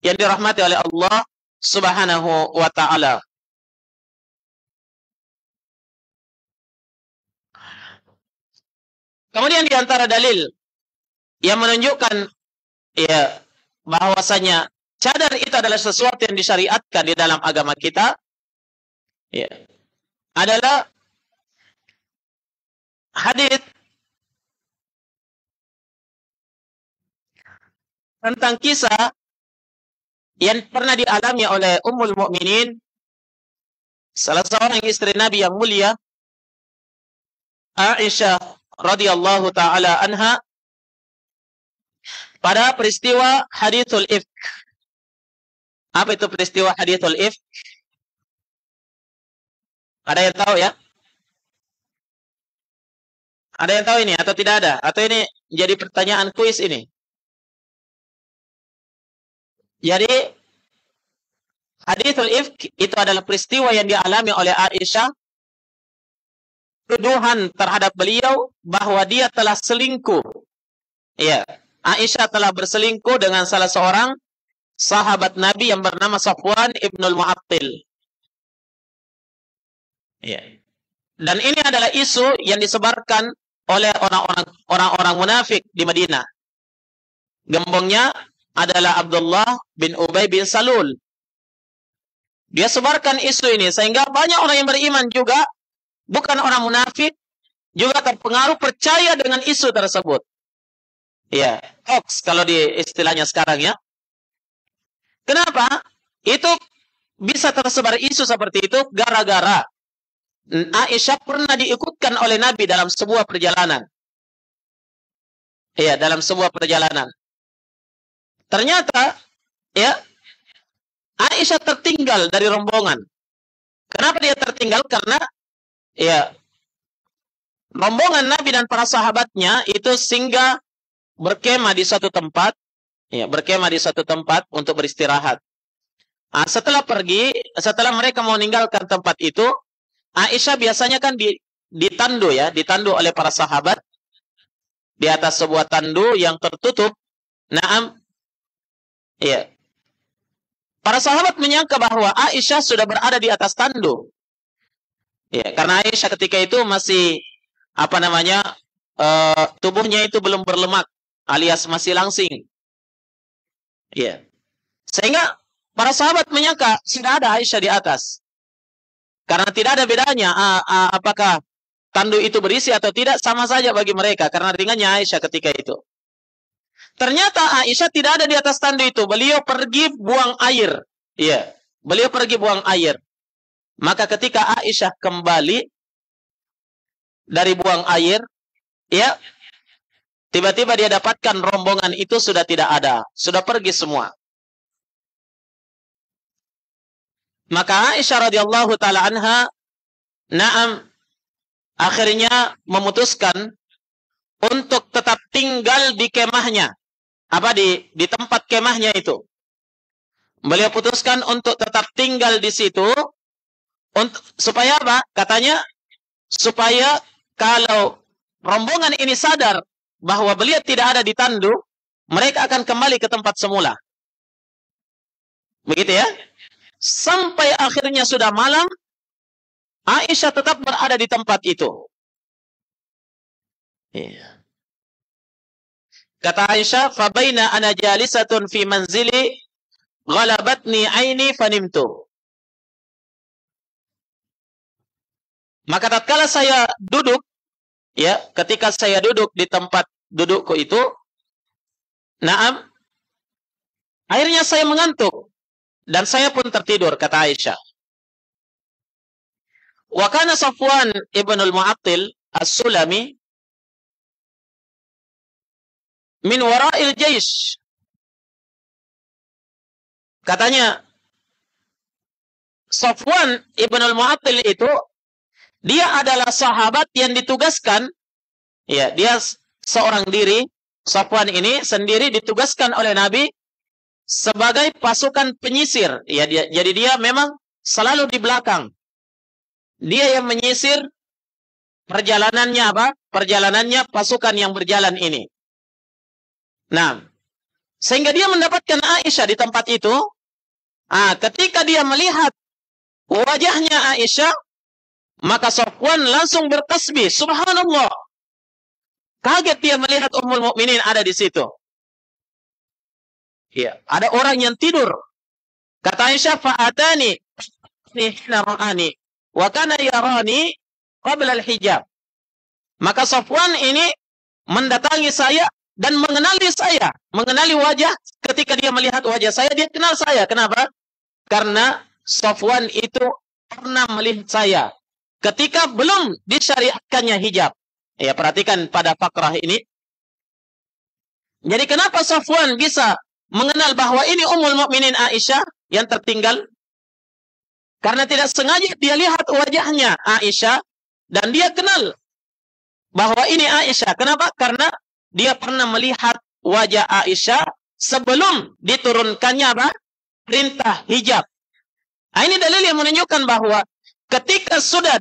Speaker 1: yang dirahmati oleh Allah Subhanahu wa taala. Kemudian di antara dalil yang menunjukkan ya bahwasanya cadar itu adalah sesuatu yang disyariatkan di dalam agama kita, ya, adalah hadis tentang kisah yang pernah dialami oleh Ummul Mukminin, salah seorang istri Nabi yang mulia, Aisyah radhiyallahu taala anha, pada peristiwa hadithul ifk. Apa itu peristiwa hadithul ifk? Ada yang tahu ya? Ada yang tahu ini atau tidak ada? Atau ini jadi pertanyaan kuis ini? Jadi hadithul ifk itu adalah peristiwa yang dialami oleh Aisyah, tuduhan terhadap beliau bahwa dia telah selingkuh. Ya, Aisyah telah berselingkuh dengan salah seorang sahabat Nabi yang bernama Safwan ibnul Mu'attil. Ya. Dan ini adalah isu yang disebarkan oleh orang-orang munafik di Madinah. Gembongnya adalah Abdullah bin Ubay bin Salul Dia sebarkan isu ini sehingga banyak orang yang beriman juga, bukan orang munafik, juga terpengaruh percaya dengan isu tersebut. Ya, hoax kalau di istilahnya sekarang ya. Kenapa? Itu bisa tersebar isu seperti itu gara-gara Aisyah pernah diikutkan oleh Nabi dalam sebuah perjalanan. Ya, dalam sebuah perjalanan. Ternyata, ya, Aisyah tertinggal dari rombongan. Kenapa dia tertinggal? Karena, ya, rombongan Nabi dan para sahabatnya itu singgah berkemah di suatu tempat, ya, berkemah di suatu tempat untuk beristirahat. Nah, setelah mereka mau meninggalkan tempat itu, Aisyah biasanya kan ditandu ya, ditandu oleh para sahabat di atas sebuah tandu yang tertutup. Naam, ya. Para sahabat menyangka bahwa Aisyah sudah berada di atas tandu. Ya, karena Aisyah ketika itu masih tubuhnya itu belum berlemak, alias masih langsing. Ya. Sehingga para sahabat menyangka sudah ada Aisyah di atas. Karena tidak ada bedanya apakah tandu itu berisi atau tidak, sama saja bagi mereka karena ringannya Aisyah ketika itu. Ternyata Aisyah tidak ada di atas tandu itu. Beliau pergi buang air. Iya, beliau pergi buang air. Maka ketika Aisyah kembali dari buang air, ya, tiba-tiba dia dapatkan rombongan itu sudah tidak ada, sudah pergi semua. Maka Aisyah radhiyallahu taala anha, akhirnya memutuskan untuk tetap tinggal di kemahnya, di tempat kemahnya itu. Beliau putuskan untuk tetap tinggal di situ, supaya apa? Katanya supaya kalau rombongan ini sadar bahwa beliau tidak ada di tandu, mereka akan kembali ke tempat semula. Begitu ya? Sampai akhirnya sudah malam, Aisyah tetap berada di tempat itu. Iya. Kata Aisyah, "Fabaina ana jalisatun fi manzili, ghalabatni aini fanimtu." Maka tatkala saya duduk, ya, ketika saya duduk di tempat dudukku itu, akhirnya saya mengantuk. Dan saya pun tertidur, kata Aisyah. Wa kana Safwan ibn al-Mu'attil as-Sulami min wara'il jaish. Katanya, Safwan ibn al-Mu'attil itu, dia adalah sahabat yang ditugaskan, ya, dia seorang diri, Safwan ini sendiri ditugaskan oleh Nabi sebagai pasukan penyisir. Ya, jadi dia memang selalu di belakang. Dia yang menyisir perjalanannya Perjalanannya pasukan yang berjalan ini. Nah, sehingga dia mendapatkan Aisyah di tempat itu. Ketika dia melihat wajahnya Aisyah, maka Safwan langsung bertasbih, subhanallah. Kaget dia melihat Ummul Mukminin ada di situ. Ya, ada orang yang tidur. Kata Aisyah, fa'atani hina ra'ani wa kana yarani qabla al-hijab. Maka Safwan ini mendatangi saya dan mengenali wajah. Ketika dia melihat wajah saya, dia kenal saya. Kenapa? Karena Safwan itu pernah melihat saya ketika belum disyariatkannya hijab. Ya, perhatikan pada fakrah ini. Jadi kenapa Safwan bisa mengenal bahwa ini Ummul Mukminin Aisyah yang tertinggal? Karena tidak sengaja dia lihat wajahnya Aisyah dan dia kenal bahwa ini Aisyah. Kenapa? Karena dia pernah melihat wajah Aisyah sebelum diturunkannya perintah hijab. Ini dalil yang menunjukkan bahwa ketika sudah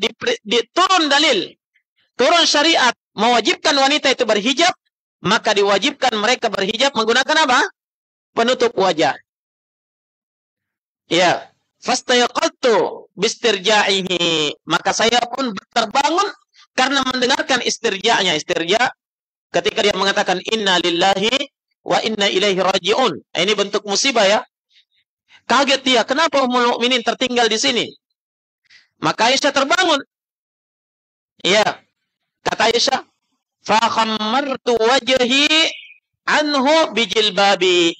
Speaker 1: turun syariat mewajibkan wanita itu berhijab, maka diwajibkan mereka berhijab menggunakan penutup wajah. Ya, fastayaqaltu bistirja'ihi. Maka saya pun terbangun karena mendengarkan istirja'nya. Istirja' ketika dia mengatakan inna lillahi wa inna ilaihi raji'un. Ini bentuk musibah ya. Kaget dia, kenapa Ummul Mukminin tertinggal di sini? Maka Aisyah terbangun. Ya, kata Aisyah, fa khammartu wajhi anhu bijilbabi.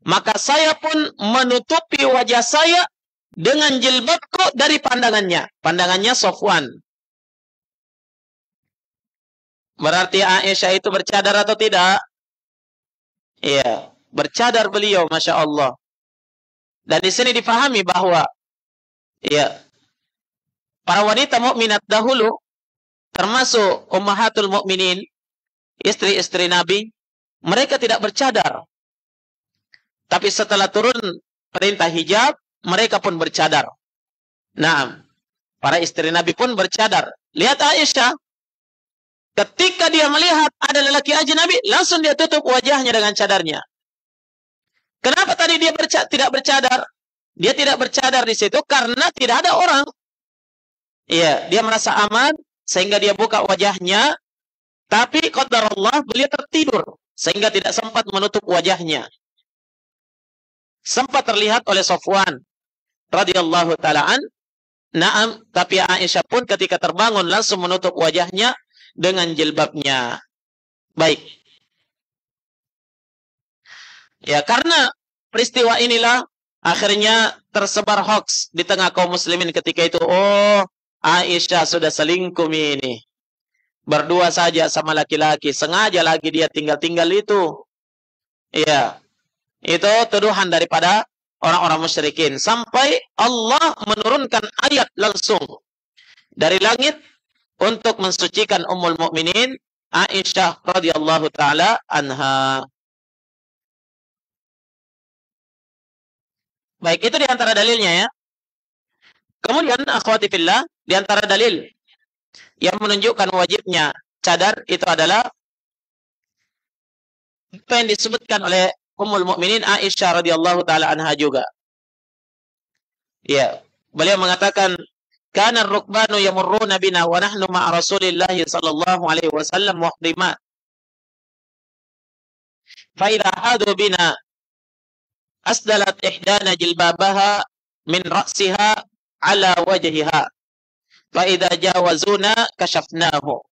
Speaker 1: Maka saya pun menutupi wajah saya dengan jilbabku dari pandangannya. Pandangannya Safwan. Berarti Aisyah itu bercadar atau tidak? Iya, bercadar beliau, Masya Allah. Dan di sini difahami bahwa ya, para wanita mukminat dahulu, termasuk ummahatul mukminin, istri-istri Nabi, mereka tidak bercadar. Tapi setelah turun perintah hijab, mereka pun bercadar. Nah, para istri Nabi pun bercadar. Lihat Aisyah, ketika dia melihat ada lelaki ajnabi, langsung dia tutup wajahnya dengan cadarnya. Kenapa tadi dia tidak bercadar? Dia tidak bercadar di situ karena tidak ada orang. Iya, dia merasa aman sehingga dia buka wajahnya. Tapi qadarullah beliau tertidur sehingga tidak sempat menutup wajahnya. Sempat terlihat oleh Safwan radhiyallahu ta'ala an. Naam, tapi Aisyah pun ketika terbangun langsung menutup wajahnya dengan jilbabnya. Baik. Ya, karena peristiwa inilah akhirnya tersebar hoax di tengah kaum muslimin ketika itu. Oh, Aisyah sudah selingkuh ini. Berdua saja sama laki-laki. Sengaja lagi dia tinggal-tinggal itu. Iya. Itu tuduhan daripada orang-orang musyrikin. Sampai Allah menurunkan ayat langsung dari langit untuk mensucikan Ummul Mukminin Aisyah radhiyallahu taala anha. Baik, itu di antara dalilnya ya. Kemudian akhwati fillah, di antara dalil yang menunjukkan wajibnya cadar itu adalah apa yang disebutkan oleh Ummul Mukminin Aisyah radhiyallahu taala anha juga. Ya, beliau mengatakan kana ar-rukbanu yamurruna bina wa nahnu ma'a Rasulillah sallallahu alaihi wasallam muhrimat. Fa idza hadu bina asdalat ihdana jilbabaha min ra'siha ala wajhiha. Fa idza jawazuna kashafnahu.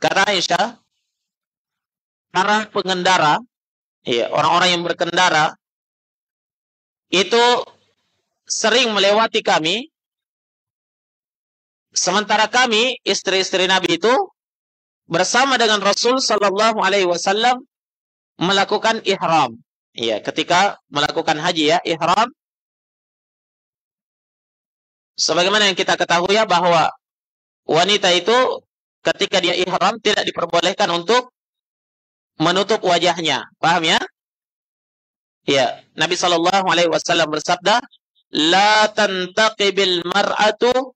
Speaker 1: Kata Aisyah, para pengendara, ya, orang-orang yang berkendara itu sering melewati kami, sementara kami istri-istri Nabi itu bersama dengan Rasul sallallahu alaihi wasallam melakukan ihram. Ya, ketika melakukan haji ya, ihram. Sebagaimana yang kita ketahui ya bahwa wanita itu ketika dia ihram tidak diperbolehkan untuk menutup wajahnya. Paham ya? Ya, Nabi sallallahu alaihi wasallam bersabda, "La tantaqibil mar'atu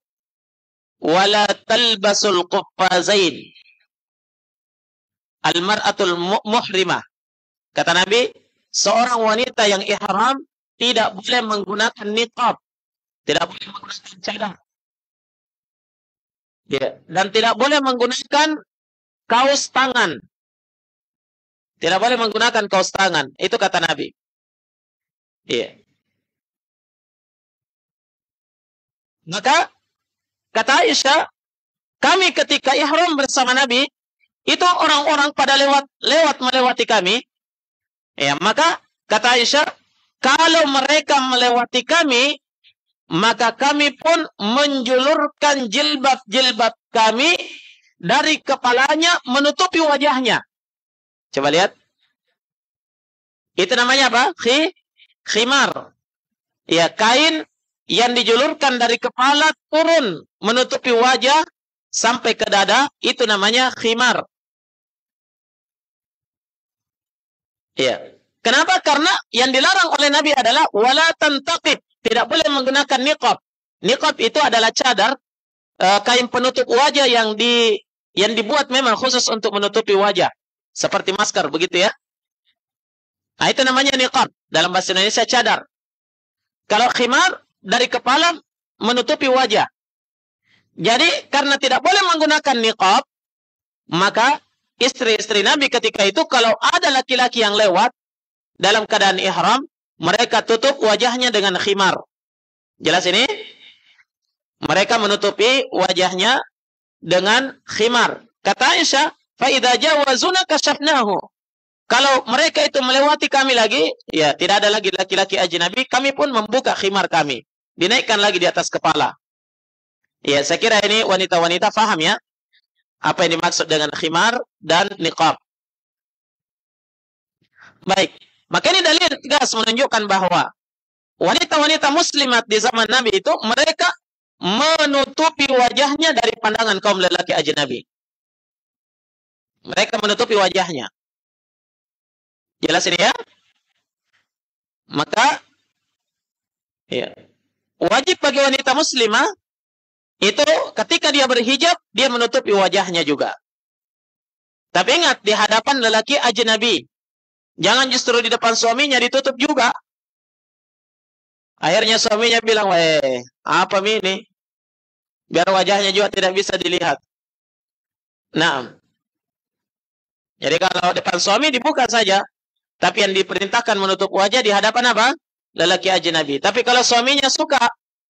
Speaker 1: wa la talbasul quffazain." Al-mar'atul muhrimah. Kata Nabi, seorang wanita yang ihram tidak boleh menggunakan niqab, tidak boleh menggunakan cadar. Ya, dan tidak boleh menggunakan kaos tangan. Tidak boleh menggunakan kaos tangan. Itu kata Nabi. Iya. Maka kata Aisyah, kami ketika ihram bersama Nabi, itu orang-orang pada melewati kami. Ya, maka kata Aisyah, kalau mereka melewati kami, maka kami pun menjulurkan jilbab-jilbab kami dari kepalanya menutupi wajahnya. Coba lihat. Itu namanya apa? Khimar. Ya, kain yang dijulurkan dari kepala turun menutupi wajah sampai ke dada, itu namanya khimar. Ya. Kenapa? Karena yang dilarang oleh Nabi adalah wala tantaqib, tidak boleh menggunakan niqab. Niqab itu adalah cadar, kain penutup wajah yang dibuat memang khusus untuk menutupi wajah. Seperti masker, begitu ya. Nah, itu namanya niqab. Dalam bahasa Indonesia cadar. Kalau khimar, dari kepala menutupi wajah. Jadi, karena tidak boleh menggunakan niqab, maka istri-istri Nabi ketika itu, kalau ada laki-laki yang lewat dalam keadaan ihram, mereka tutup wajahnya dengan khimar. Jelas ini? Mereka menutupi wajahnya dengan khimar. Kata Aisyah, fa idza jawazuna kashafnahu. Kalau mereka itu melewati kami lagi, ya tidak ada lagi laki-laki ajnabi, kami pun membuka khimar kami. Dinaikkan lagi di atas kepala. Ya, saya kira ini wanita-wanita faham ya apa yang dimaksud dengan khimar dan niqab. Baik, maka ini dalil tegas menunjukkan bahwa wanita-wanita muslimat di zaman Nabi itu mereka menutupi wajahnya dari pandangan kaum lelaki ajnabi. Mereka menutupi wajahnya. Jelas ini ya? Maka ya, wajib bagi wanita muslimah itu ketika dia berhijab, dia menutupi wajahnya juga. Tapi ingat, di hadapan lelaki ajnabi. Jangan justru di depan suaminya ditutup juga. Akhirnya suaminya bilang, apa ini? Biar wajahnya juga tidak bisa dilihat. Nah, jadi kalau depan suami dibuka saja. Tapi yang diperintahkan menutup wajah di hadapan apa? Lelaki ajnabi. Tapi kalau suaminya suka,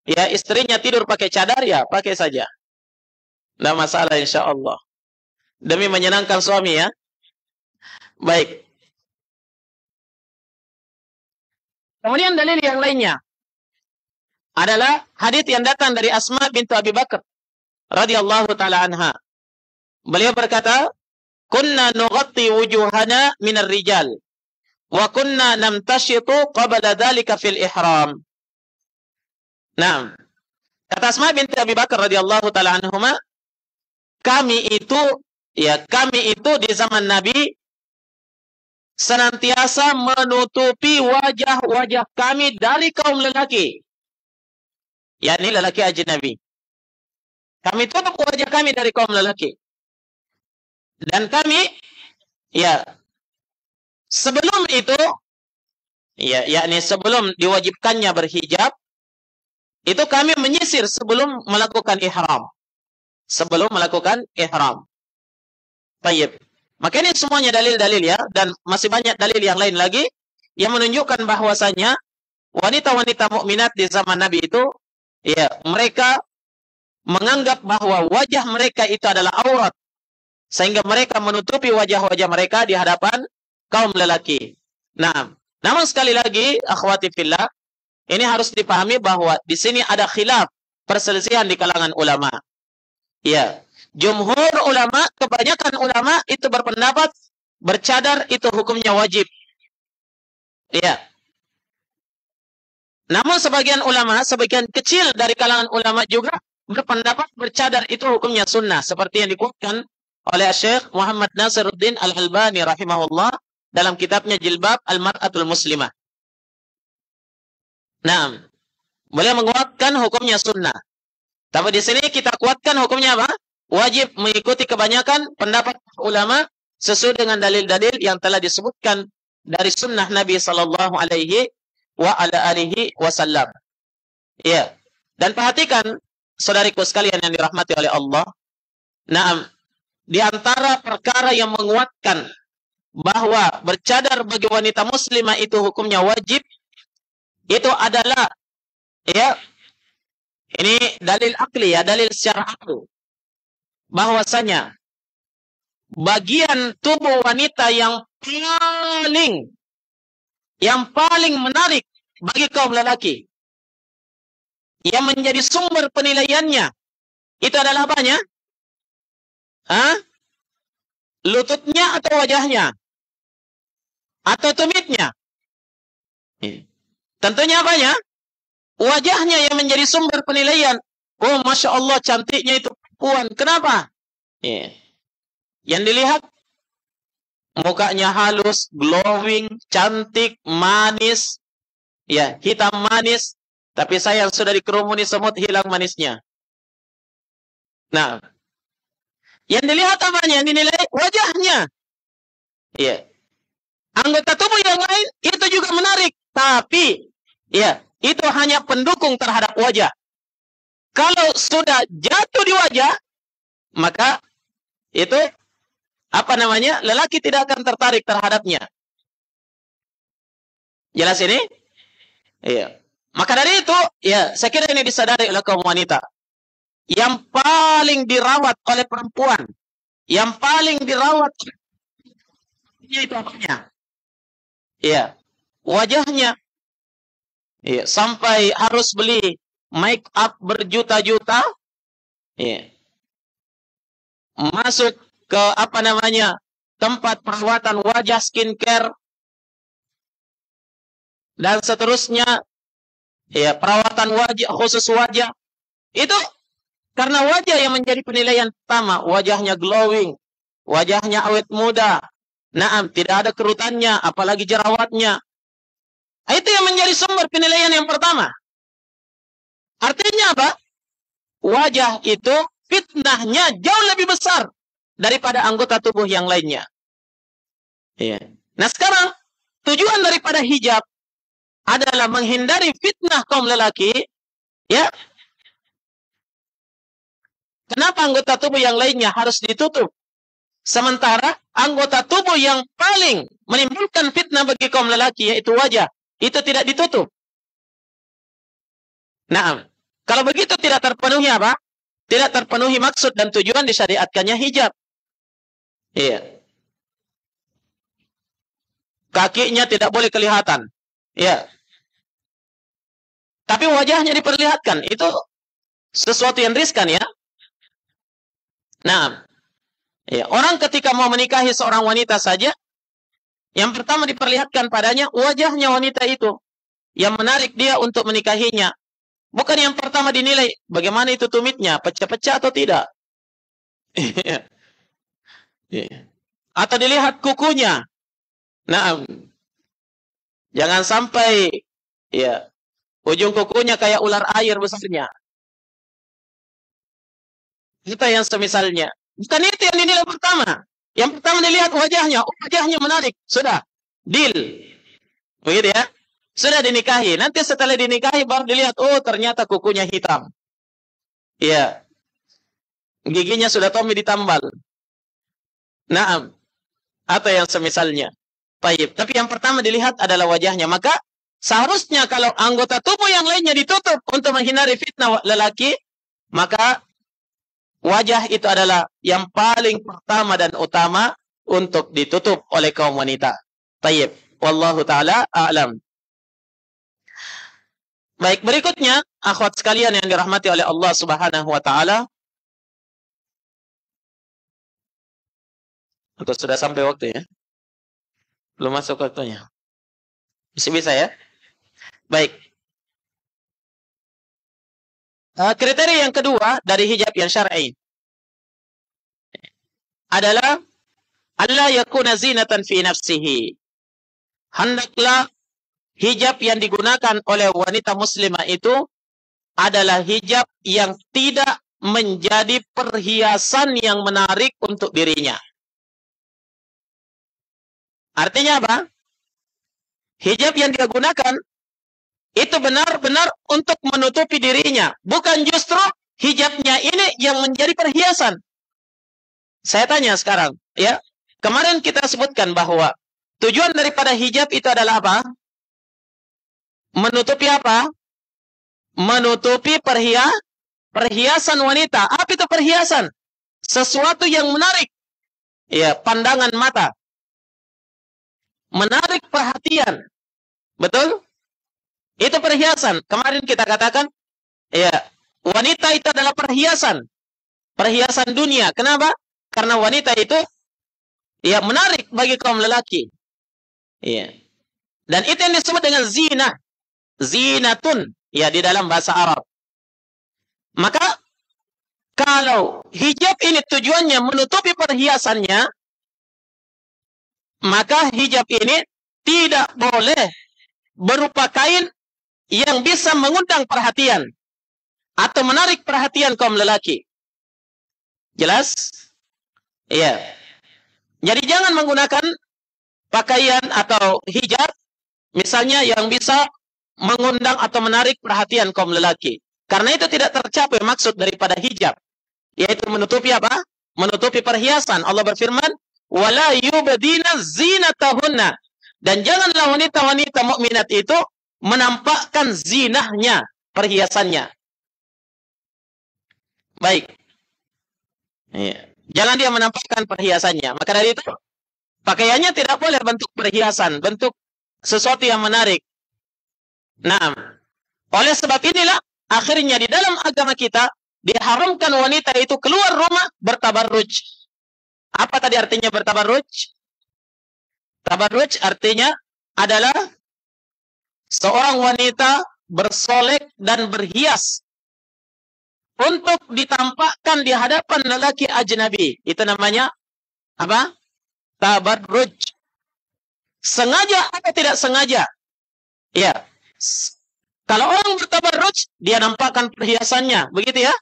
Speaker 1: ya istrinya tidur pakai cadar, ya pakai saja. Tidak masalah insya Allah. Demi menyenangkan suami ya. Baik. Kemudian dalil yang lainnya adalah hadits yang datang dari Asma bintu Abi Bakar radhiyallahu taala anha. Beliau berkata, "Kunna nughatti wujuhana minar rijal wa kunna namtashitu qabla dhalika fil ihram." Nah, kata Asma binti Abi Bakar radhiyallahu taala anhuma, kami itu di zaman Nabi senantiasa menutupi wajah-wajah kami dari kaum lelaki. Yakni lelaki ajnabi. Kami tutup wajah kami dari kaum lelaki. Dan kami sebelum itu yakni sebelum diwajibkannya berhijab, itu kami menyisir sebelum melakukan ihram. Sebelum melakukan ihram. Baik. Maka ini semuanya dalil-dalil ya, dan masih banyak dalil yang lain lagi yang menunjukkan bahwasanya wanita-wanita mukminat di zaman Nabi itu, mereka menganggap bahwa wajah mereka itu adalah aurat, sehingga mereka menutupi wajah-wajah mereka di hadapan kaum lelaki. Nah, namun sekali lagi, akhwati fillah, ini harus dipahami bahwa di sini ada khilaf, perselisihan di kalangan ulama. Ya. Jumhur ulama, kebanyakan ulama itu berpendapat bercadar itu hukumnya wajib. Iya. Namun sebagian ulama, sebagian kecil dari kalangan ulama juga berpendapat bercadar itu hukumnya sunnah. Seperti yang dikuatkan oleh Syekh Muhammad Nasiruddin Al-Albani rahimahullah dalam kitabnya Jilbab Al-Mar'atul Muslimah. Nah, beliau menguatkan hukumnya sunnah. Tapi di sini kita kuatkan hukumnya apa? Wajib mengikuti kebanyakan pendapat ulama sesuai dengan dalil-dalil yang telah disebutkan dari sunnah Nabi sallallahu alaihi wasallam. Ya. Dan perhatikan saudariku sekalian yang dirahmati oleh Allah. Naam, di antara perkara yang menguatkan bahwa bercadar bagi wanita muslimah itu hukumnya wajib, itu adalah ini dalil akli ya, dalil secara akli. Bahwasanya bagian tubuh wanita yang paling menarik bagi kaum lelaki, yang menjadi sumber penilaiannya, itu adalah apanya? Lututnya atau wajahnya? Atau tumitnya? Tentunya apanya? Wajahnya yang menjadi sumber penilaian. Oh, Masya Allah, cantiknya itu puan. Kenapa? Yang dilihat mukanya halus, glowing, cantik, manis, hitam manis. Tapi sayang sudah dikerumuni semut, hilang manisnya. Nah, yang dilihat apanya? Yang dinilai wajahnya. Anggota tubuh yang lain itu juga menarik, tapi itu hanya pendukung terhadap wajah. Kalau sudah jatuh di wajah, maka itu lelaki tidak akan tertarik terhadapnya. Jelas ini? Iya. Maka dari itu, ya, saya kira ini disadari oleh kaum wanita. Yang paling dirawat oleh perempuan, yang paling dirawat itu apanya? Iya, wajahnya. Iya, sampai harus beli make up berjuta-juta. Iya. Masuk ke apa namanya? Tempat perawatan wajah, skincare dan seterusnya. Ya, perawatan wajah, khusus wajah. Itu karena wajah yang menjadi penilaian pertama. Wajahnya glowing, wajahnya awet muda. Naam, tidak ada kerutannya, apalagi jerawatnya. Itu yang menjadi sumber penilaian yang pertama. Artinya apa? Wajah itu fitnahnya jauh lebih besar daripada anggota tubuh yang lainnya. Iya. Nah sekarang, tujuan daripada hijab adalah menghindari fitnah kaum lelaki. Ya. Kenapa anggota tubuh yang lainnya harus ditutup? Sementara anggota tubuh yang paling menimbulkan fitnah bagi kaum lelaki, yaitu wajah, itu tidak ditutup. Nah, kalau begitu tidak terpenuhi apa? Tidak terpenuhi maksud dan tujuan disyariatkannya hijab. Iya. Kakinya tidak boleh kelihatan. Iya. Tapi wajahnya diperlihatkan. Itu sesuatu yang riskan ya. Nah, ya, orang ketika mau menikahi seorang wanita saja, yang pertama diperlihatkan padanya wajahnya wanita itu, yang menarik dia untuk menikahinya. Bukan yang pertama dinilai bagaimana itu tumitnya, pecah-pecah atau tidak. Atau dilihat kukunya. Nah, jangan sampai ya ujung kukunya kayak ular air besarnya. Itu yang semisalnya. Bukan itu yang dinilai pertama. Yang pertama dilihat wajahnya. Oh, wajahnya menarik. Sudah. Deal. Begitu ya. Sudah dinikahi. Nanti setelah dinikahi baru dilihat. Oh, ternyata kukunya hitam. Iya. Giginya sudah tommy ditambal. Naam. Atau yang semisalnya. Baik. Tapi yang pertama dilihat adalah wajahnya. Maka seharusnya kalau anggota tubuh yang lainnya ditutup untuk menghindari fitnah lelaki, maka wajah itu adalah yang paling pertama dan utama untuk ditutup oleh kaum wanita. Tayyib. Wallahu ta'ala a'lam. Baik, berikutnya, akhwat sekalian yang dirahmati oleh Allah subhanahu wa ta'ala. Atau sudah sampai waktu ya? Belum masuk waktunya. Bisa ya? Baik. Kriteria yang kedua dari hijab yang syar'i adalah alla yakuna zinatan fi nafsihi. Hendaklah hijab yang digunakan oleh wanita muslimah itu adalah hijab yang tidak menjadi perhiasan yang menarik untuk dirinya. Artinya apa? Hijab yang dia gunakan itu benar-benar untuk menutupi dirinya. Bukan justru hijabnya ini yang menjadi perhiasan. Saya tanya sekarang, ya. Kemarin kita sebutkan bahwa tujuan daripada hijab itu adalah apa? Menutupi apa? Menutupi perhiasan wanita. Apa itu perhiasan? Sesuatu yang menarik. Ya, pandangan mata. Menarik perhatian. Betul? Itu perhiasan. Kemarin kita katakan, ya, wanita itu adalah perhiasan. Perhiasan dunia. Kenapa? Karena wanita itu ya menarik bagi kaum lelaki. Ya. Dan itu yang disebut dengan zina. Zinatun ya di dalam bahasa Arab. Maka kalau hijab ini tujuannya menutupi perhiasannya, maka hijab ini tidak boleh berupa kain yang bisa mengundang perhatian atau menarik perhatian kaum lelaki. Jelas? Iya. Jadi jangan menggunakan pakaian atau hijab misalnya yang bisa mengundang atau menarik perhatian kaum lelaki. Karena itu tidak tercapai maksud daripada hijab, yaitu menutupi apa? Menutupi perhiasan. Allah berfirman, "Wala yubdina zinatahunna." Dan janganlah wanita-wanita mukminat itu menampakkan zinahnya, perhiasannya. Baik. Iya. Jangan dia menampakkan perhiasannya. Maka dari itu, pakaiannya tidak boleh bentuk perhiasan, bentuk sesuatu yang menarik. Nah, oleh sebab inilah, akhirnya di dalam agama kita, diharamkan wanita itu keluar rumah bertabarruj. Apa tadi artinya bertabarruj? Tabarruj artinya adalah seorang wanita bersolek dan berhias untuk ditampakkan di hadapan lelaki ajnabi. Itu namanya apa? Tabarruj. Sengaja atau tidak sengaja? Ya. Kalau orang bertabarruj, dia nampakkan perhiasannya, begitu ya?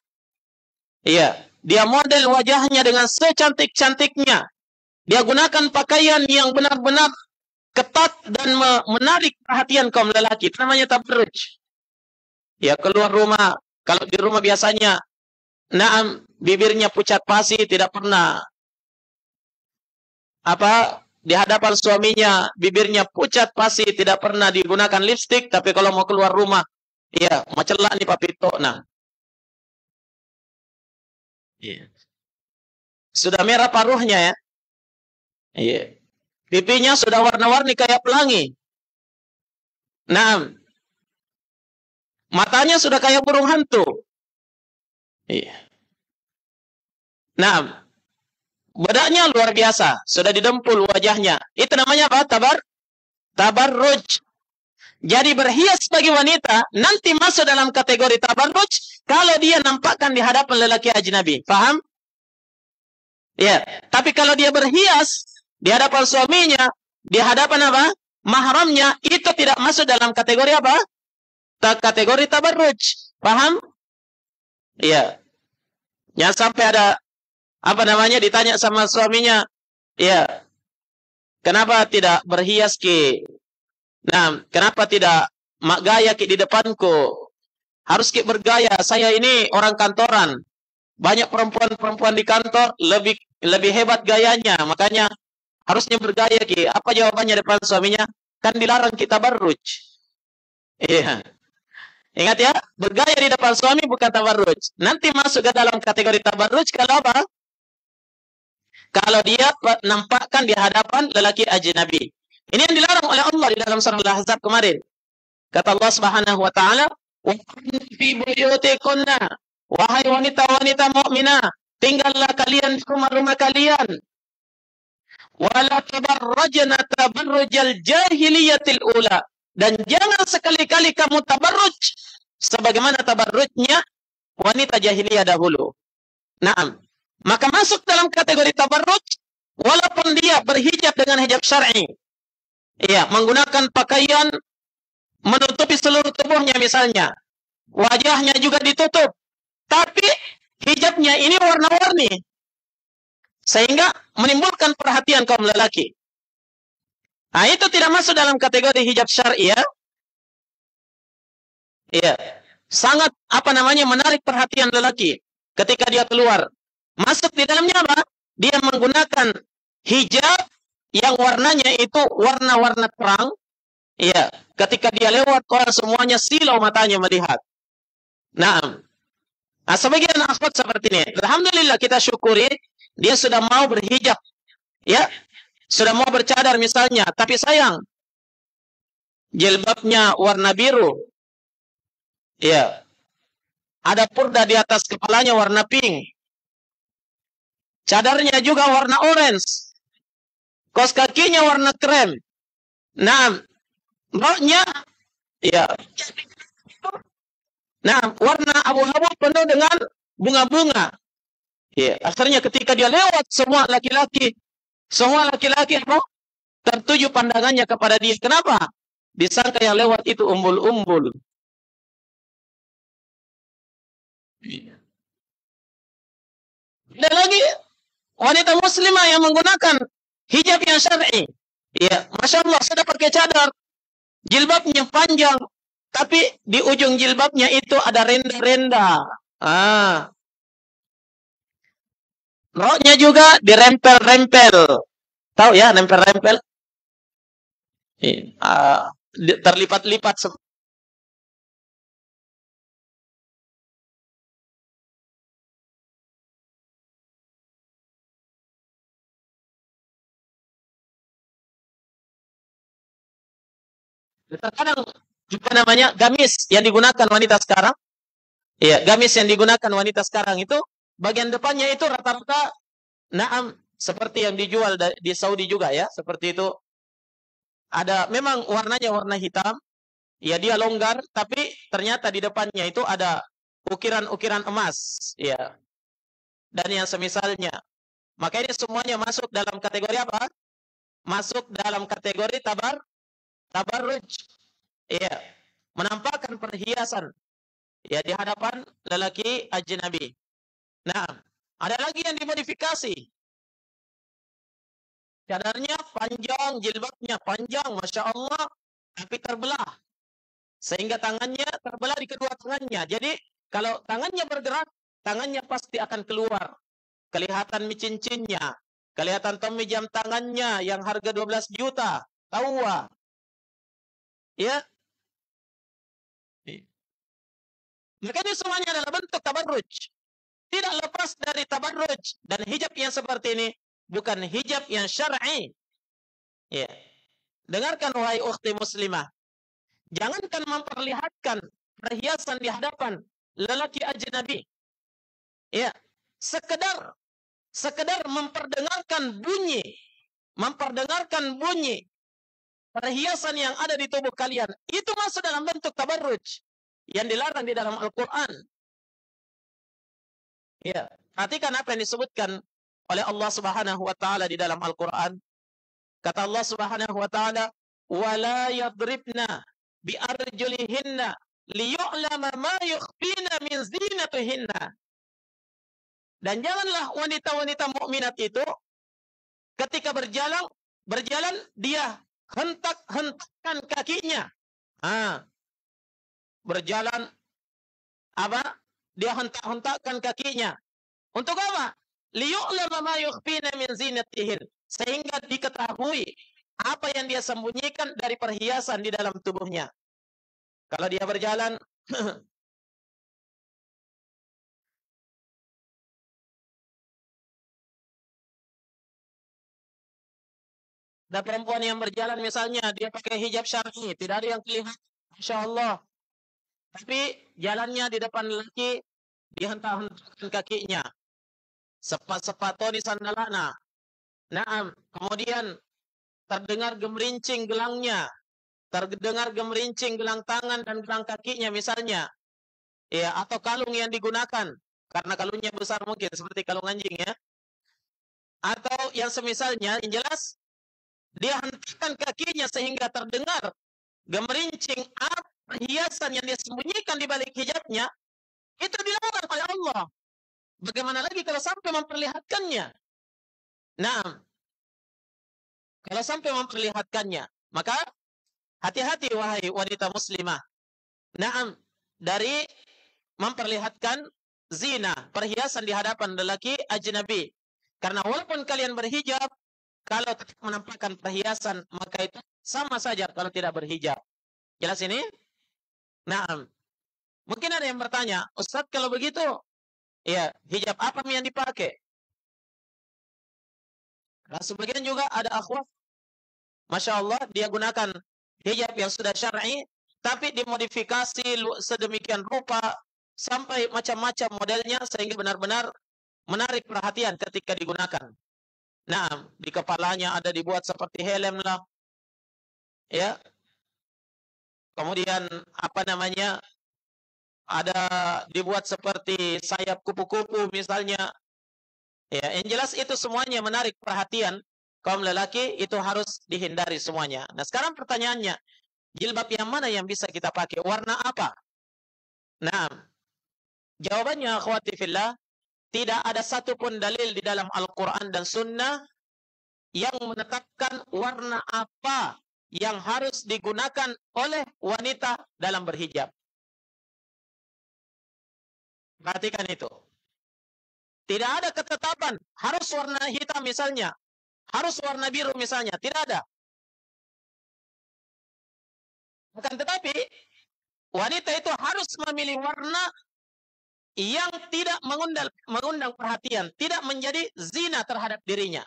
Speaker 1: Iya. Dia model wajahnya dengan secantik-cantiknya. Dia gunakan pakaian yang benar-benar ketat dan menarik perhatian kaum lelaki. Itu namanya tabarruj. Ya, keluar rumah. Kalau di rumah biasanya, bibirnya pucat pasi, tidak pernah di hadapan suaminya, bibirnya pucat pasi, tidak pernah digunakan lipstik, tapi kalau mau keluar rumah, ya, macelak nih papito. Nah. Iya. Sudah merah paruhnya ya. Iya. Pipinya sudah warna-warni kayak pelangi. Nah. Matanya sudah kayak burung hantu. Iya. Nah. Bedaknya luar biasa, sudah didempul wajahnya. Itu namanya apa? Tabarruj. Jadi berhias bagi wanita nanti masuk dalam kategori tabarruj kalau dia nampakkan di hadapan lelaki ajnabi. Paham? Ya. Tapi kalau dia berhias di hadapan suaminya, di hadapan apa? Mahramnya, itu tidak masuk dalam kategori apa? Kategori tabarruj. Paham? Iya. Jangan sampai ada ditanya sama suaminya, ya, kenapa tidak berhias ki? Nah, kenapa tidak mak gaya ki di depanku? Harus ki bergaya. Saya ini orang kantoran. Banyak perempuan-perempuan di kantor lebih hebat gayanya, makanya harusnya bergaya ki. Apa jawabannya depan suaminya? Kan dilarang kita tabarruj. Iya. Ingat ya, bergaya di depan suami bukan tabarruj. Nanti masuk ke dalam kategori tabarruj kalau apa? Kalau dia nampakkan di hadapan lelaki ajnabi. Ini yang dilarang oleh Allah di dalam surah Al-Ahzab kemarin. Kata Allah Subhanahu wa taala, "Wa fi buyutikunna." Wahai wanita-wanita mukminah, tinggallah kalian di rumah-rumah kalian. Wala tabarrajna tabarrujal jahiliyatil ula. Dan jangan sekali-kali kamu tabarruj sebagaimana tabarrujnya wanita jahiliyah dahulu. Naam. Maka masuk dalam kategori tabarruj walaupun dia berhijab dengan hijab syar'i. Iya, menggunakan pakaian menutupi seluruh tubuhnya misalnya. Wajahnya juga ditutup. Tapi hijabnya ini warna-warni. Sehingga menimbulkan perhatian kaum lelaki. Nah, itu tidak masuk dalam kategori hijab syar'i ya. Iya. Sangat menarik perhatian lelaki ketika dia keluar. Masuk di dalamnya apa? Dia menggunakan hijab yang warnanya itu warna-warna terang. Iya. Ketika dia lewat, orang semuanya silau matanya melihat. Nah, sebagian akhwat seperti ini. Alhamdulillah kita syukuri dia sudah mau berhijab. Ya. Sudah mau bercadar misalnya. Tapi sayang, jilbabnya warna biru. Ya. Ada purda di atas kepalanya warna pink. Cadarnya juga warna orange. Kaos kakinya warna krem. Nah, roknya ya. Nah, warna abu-abu penuh dengan bunga-bunga. Ya, akhirnya ketika dia lewat semua laki-laki tertuju pandangannya kepada dia. Kenapa? Disangka yang lewat itu umbul-umbul. Dan lagi wanita muslimah yang menggunakan hijab yang syar'i. Ya, Masya Allah, sudah pakai cadar. Jilbabnya panjang. Tapi di ujung jilbabnya itu ada renda-renda. Roknya juga dirempel-rempel. Tahu ya, rempel-rempel? Terlipat-lipat Terkadang juga namanya gamis yang digunakan wanita sekarang. Ya, gamis yang digunakan wanita sekarang itu bagian depannya itu rata-rata naam seperti yang dijual di Saudi juga ya, seperti itu. Ada memang warnanya warna hitam, ya dia longgar, tapi ternyata di depannya itu ada ukiran-ukiran emas, ya. Dan yang semisalnya. Maka ini semuanya masuk dalam kategori apa? Masuk dalam kategori tabarruj. Iya. Menampakkan perhiasan ya di hadapan lelaki ajnabi. Nah, ada lagi yang dimodifikasi. Cadarnya panjang, jilbabnya panjang, Masya Allah, tapi terbelah. Sehingga tangannya terbelah di kedua tangannya. Jadi, kalau tangannya bergerak, tangannya pasti akan keluar. Kelihatan micincinnya. Kelihatan Tommy jam tangannya yang harga 12 juta. Tahu wah. Ya. Maka ini semuanya adalah bentuk tabarruj. Tidak lepas dari tabarruj. Dan hijab yang seperti ini bukan hijab yang syar'i. Ya. Dengarkan wahai ukhti muslimah. Jangankan memperlihatkan perhiasan di hadapan lelaki ajnabi. Ya. Sekedar memperdengarkan bunyi perhiasan yang ada di tubuh kalian. Itu masuk dalam bentuk tabarruj yang dilarang di dalam Al-Quran. Ya. Perhatikan apa yang disebutkan oleh Allah Subhanahu wa taala di dalam Al-Quran. Kata Allah Subhanahu wa taala, "Wala yadribna bi arjulihinna liyu'lama ma yukhfina min zinatihinna." Dan janganlah wanita-wanita mukminat itu ketika berjalan dia hentakkan kakinya. Berjalan apa? Dia hentak-hentakkan kakinya. Untuk apa? Liyu'lama ma yukhfina min zinatihin. Sehingga diketahui apa yang dia sembunyikan dari perhiasan di dalam tubuhnya. Kalau dia berjalan ada perempuan yang berjalan misalnya dia pakai hijab syar'i, tidak ada yang kelihatan, Masya Allah. Tapi jalannya di depan lelaki dihentak-hentakkan kakinya. Sepatu di sandalana. Naam, kemudian terdengar gemerincing gelangnya, terdengar gemerincing gelang tangan dan gelang kakinya misalnya. Ya, atau kalung yang digunakan karena kalungnya besar mungkin seperti kalung anjing ya. Atau yang semisalnya, yang jelas dia hentakkan kakinya sehingga terdengar gemerincing perhiasan yang dia sembunyikan di balik hijabnya, itu dilarang oleh Allah. Bagaimana lagi kalau sampai memperlihatkannya? Nah, kalau sampai memperlihatkannya, maka hati-hati wahai wanita muslimah. Naam, dari memperlihatkan zina, perhiasan di hadapan lelaki ajnabi. Karena walaupun kalian berhijab, kalau tetap menampakkan perhiasan, maka itu sama saja kalau tidak berhijab. Jelas ini? Naam. Mungkin ada yang bertanya, Ustaz kalau begitu, ya hijab apa yang dipakai? Nah, sebagian juga ada akhwat, Masya Allah, dia gunakan hijab yang sudah syar'i, tapi dimodifikasi sedemikian rupa, sampai macam-macam modelnya, sehingga benar-benar menarik perhatian ketika digunakan. Nah, di kepalanya ada dibuat seperti helm lah. Ya. Kemudian, apa namanya, ada dibuat seperti sayap kupu-kupu misalnya. Ya, yang jelas itu semuanya menarik perhatian kaum lelaki, itu harus dihindari semuanya. Nah, sekarang pertanyaannya, jilbab yang mana yang bisa kita pakai? Warna apa? Nah, jawabannya akhwati fillah, tidak ada satupun dalil di dalam Al-Quran dan Sunnah yang menetapkan warna apa yang harus digunakan oleh wanita dalam berhijab. Perhatikan itu. Tidak ada ketetapan harus warna hitam misalnya, harus warna biru misalnya, tidak ada. Bukan, tetapi wanita itu harus memilih warna yang tidak mengundang perhatian, tidak menjadi zina terhadap dirinya.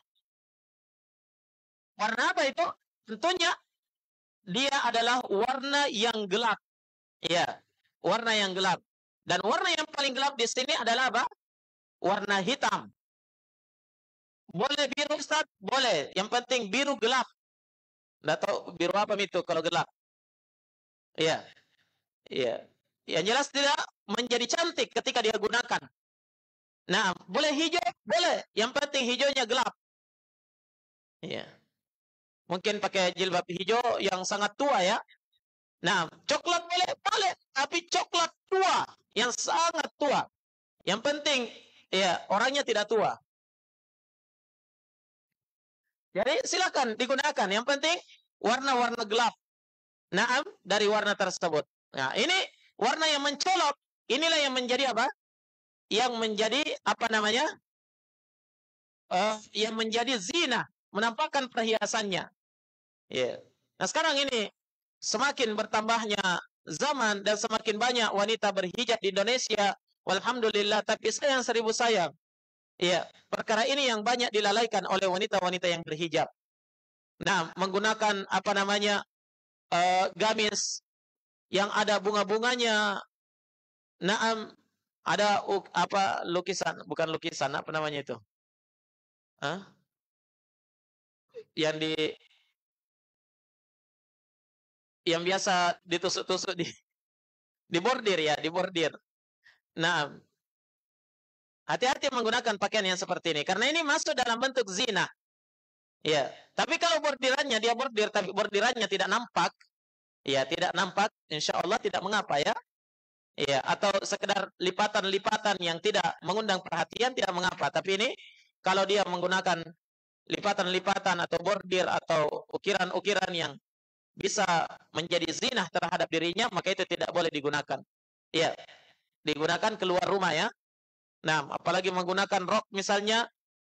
Speaker 1: Warna apa itu? Tentunya dia adalah warna yang gelap. Ya, warna yang gelap. Dan warna yang paling gelap di sini adalah apa? Warna hitam. Boleh biru Ustaz? Boleh. Yang penting biru gelap. Nggak tahu biru apa itu kalau gelap. Iya. Iya. Yang jelas tidak menjadi cantik ketika dia gunakan. Nah, boleh hijau? Boleh. Yang penting hijaunya gelap. Iya. Mungkin pakai jilbab hijau yang sangat tua ya. Nah, coklat boleh? Boleh. Tapi coklat tua. Yang sangat tua. Yang penting, ya, orangnya tidak tua. Jadi silakan digunakan. Yang penting warna-warna gelap. Naam, dari warna tersebut. Nah, ini warna yang mencolok. Inilah yang menjadi apa? Yang menjadi apa namanya? Yang menjadi zina, menampakkan perhiasannya. Yeah. Nah, sekarang ini semakin bertambahnya zaman dan semakin banyak wanita berhijab di Indonesia. Walhamdulillah, tapi sayang seribu sayang. Ya, perkara ini yang banyak dilalaikan oleh wanita-wanita yang berhijab. Nah, menggunakan apa namanya? Gamis yang ada bunga-bunganya. Naam, ada apa lukisan, bukan lukisan, apa namanya itu? Hah? Yang biasa ditusuk-tusuk di bordir ya, di bordir. Nah, hati-hati menggunakan pakaian yang seperti ini karena ini masuk dalam bentuk zina. Ya, tapi kalau bordirannya dia bordir tapi bordirannya tidak nampak, ya tidak nampak, insya Allah tidak mengapa ya. Ya, atau sekedar lipatan-lipatan yang tidak mengundang perhatian tidak mengapa. Tapi ini kalau dia menggunakan lipatan-lipatan atau bordir atau ukiran-ukiran yang bisa menjadi zina terhadap dirinya, maka itu tidak boleh digunakan. Ya, digunakan keluar rumah ya. Nah, apalagi menggunakan rok misalnya,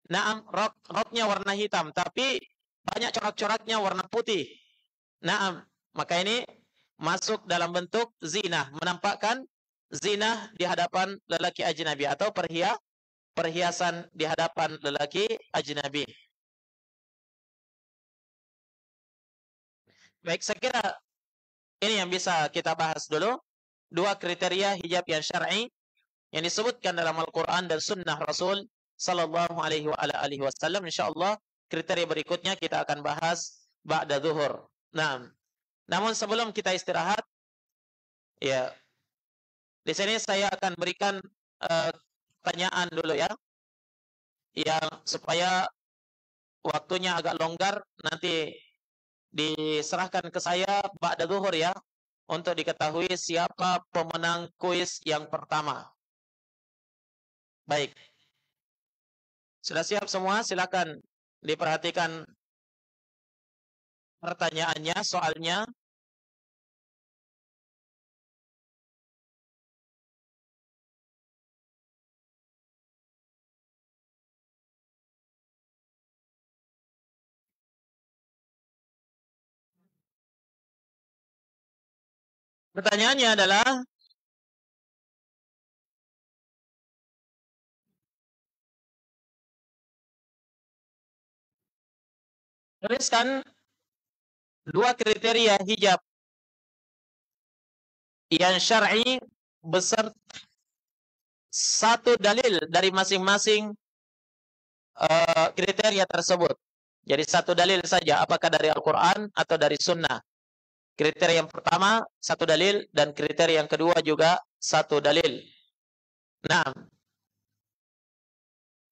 Speaker 1: nah roknya warna hitam, tapi banyak corak-coraknya warna putih. Nah, maka ini masuk dalam bentuk zina, menampakkan zina di hadapan lelaki ajnabi atau perhiasan di hadapan lelaki ajnabi. Baik, saya kira ini yang bisa kita bahas dulu. Dua kriteria hijab yang syar'i yang disebutkan dalam Al-Quran dan Sunnah Rasul Sallallahu Alaihi Wasallam. InsyaAllah kriteria berikutnya kita akan bahas ba'da zuhur. Nah, namun sebelum kita istirahat, ya, di sini saya akan berikan pertanyaan dulu ya, yang supaya waktunya agak longgar, nanti diserahkan ke saya ba'da zuhur ya, untuk diketahui siapa pemenang kuis yang pertama. Baik. Sudah siap semua? Silakan diperhatikan pertanyaannya, soalnya. Pertanyaannya adalah, tuliskan dua kriteria hijab yang syar'i beserta satu dalil dari masing-masing kriteria tersebut. Jadi satu dalil saja, apakah dari Al-Quran atau dari Sunnah. Kriteria yang pertama satu dalil dan kriteria yang kedua juga satu dalil. Nah,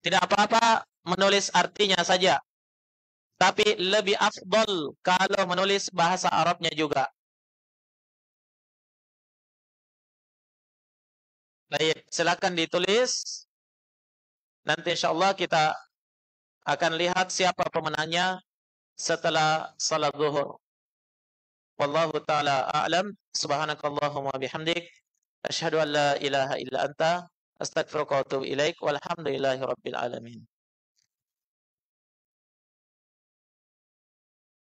Speaker 1: tidak apa-apa menulis artinya saja, tapi lebih afdol kalau menulis bahasa Arabnya juga. Baik, silakan ditulis. Nanti insyaallah kita akan lihat siapa pemenangnya setelah salat zuhur. Wallahu ta'ala a'lam. Subhanakallahumma bihamdik, asyhadu an la ilaha illa anta, astaghfiruka wa atubu ilaik. Walhamdulillahi rabbil alamin.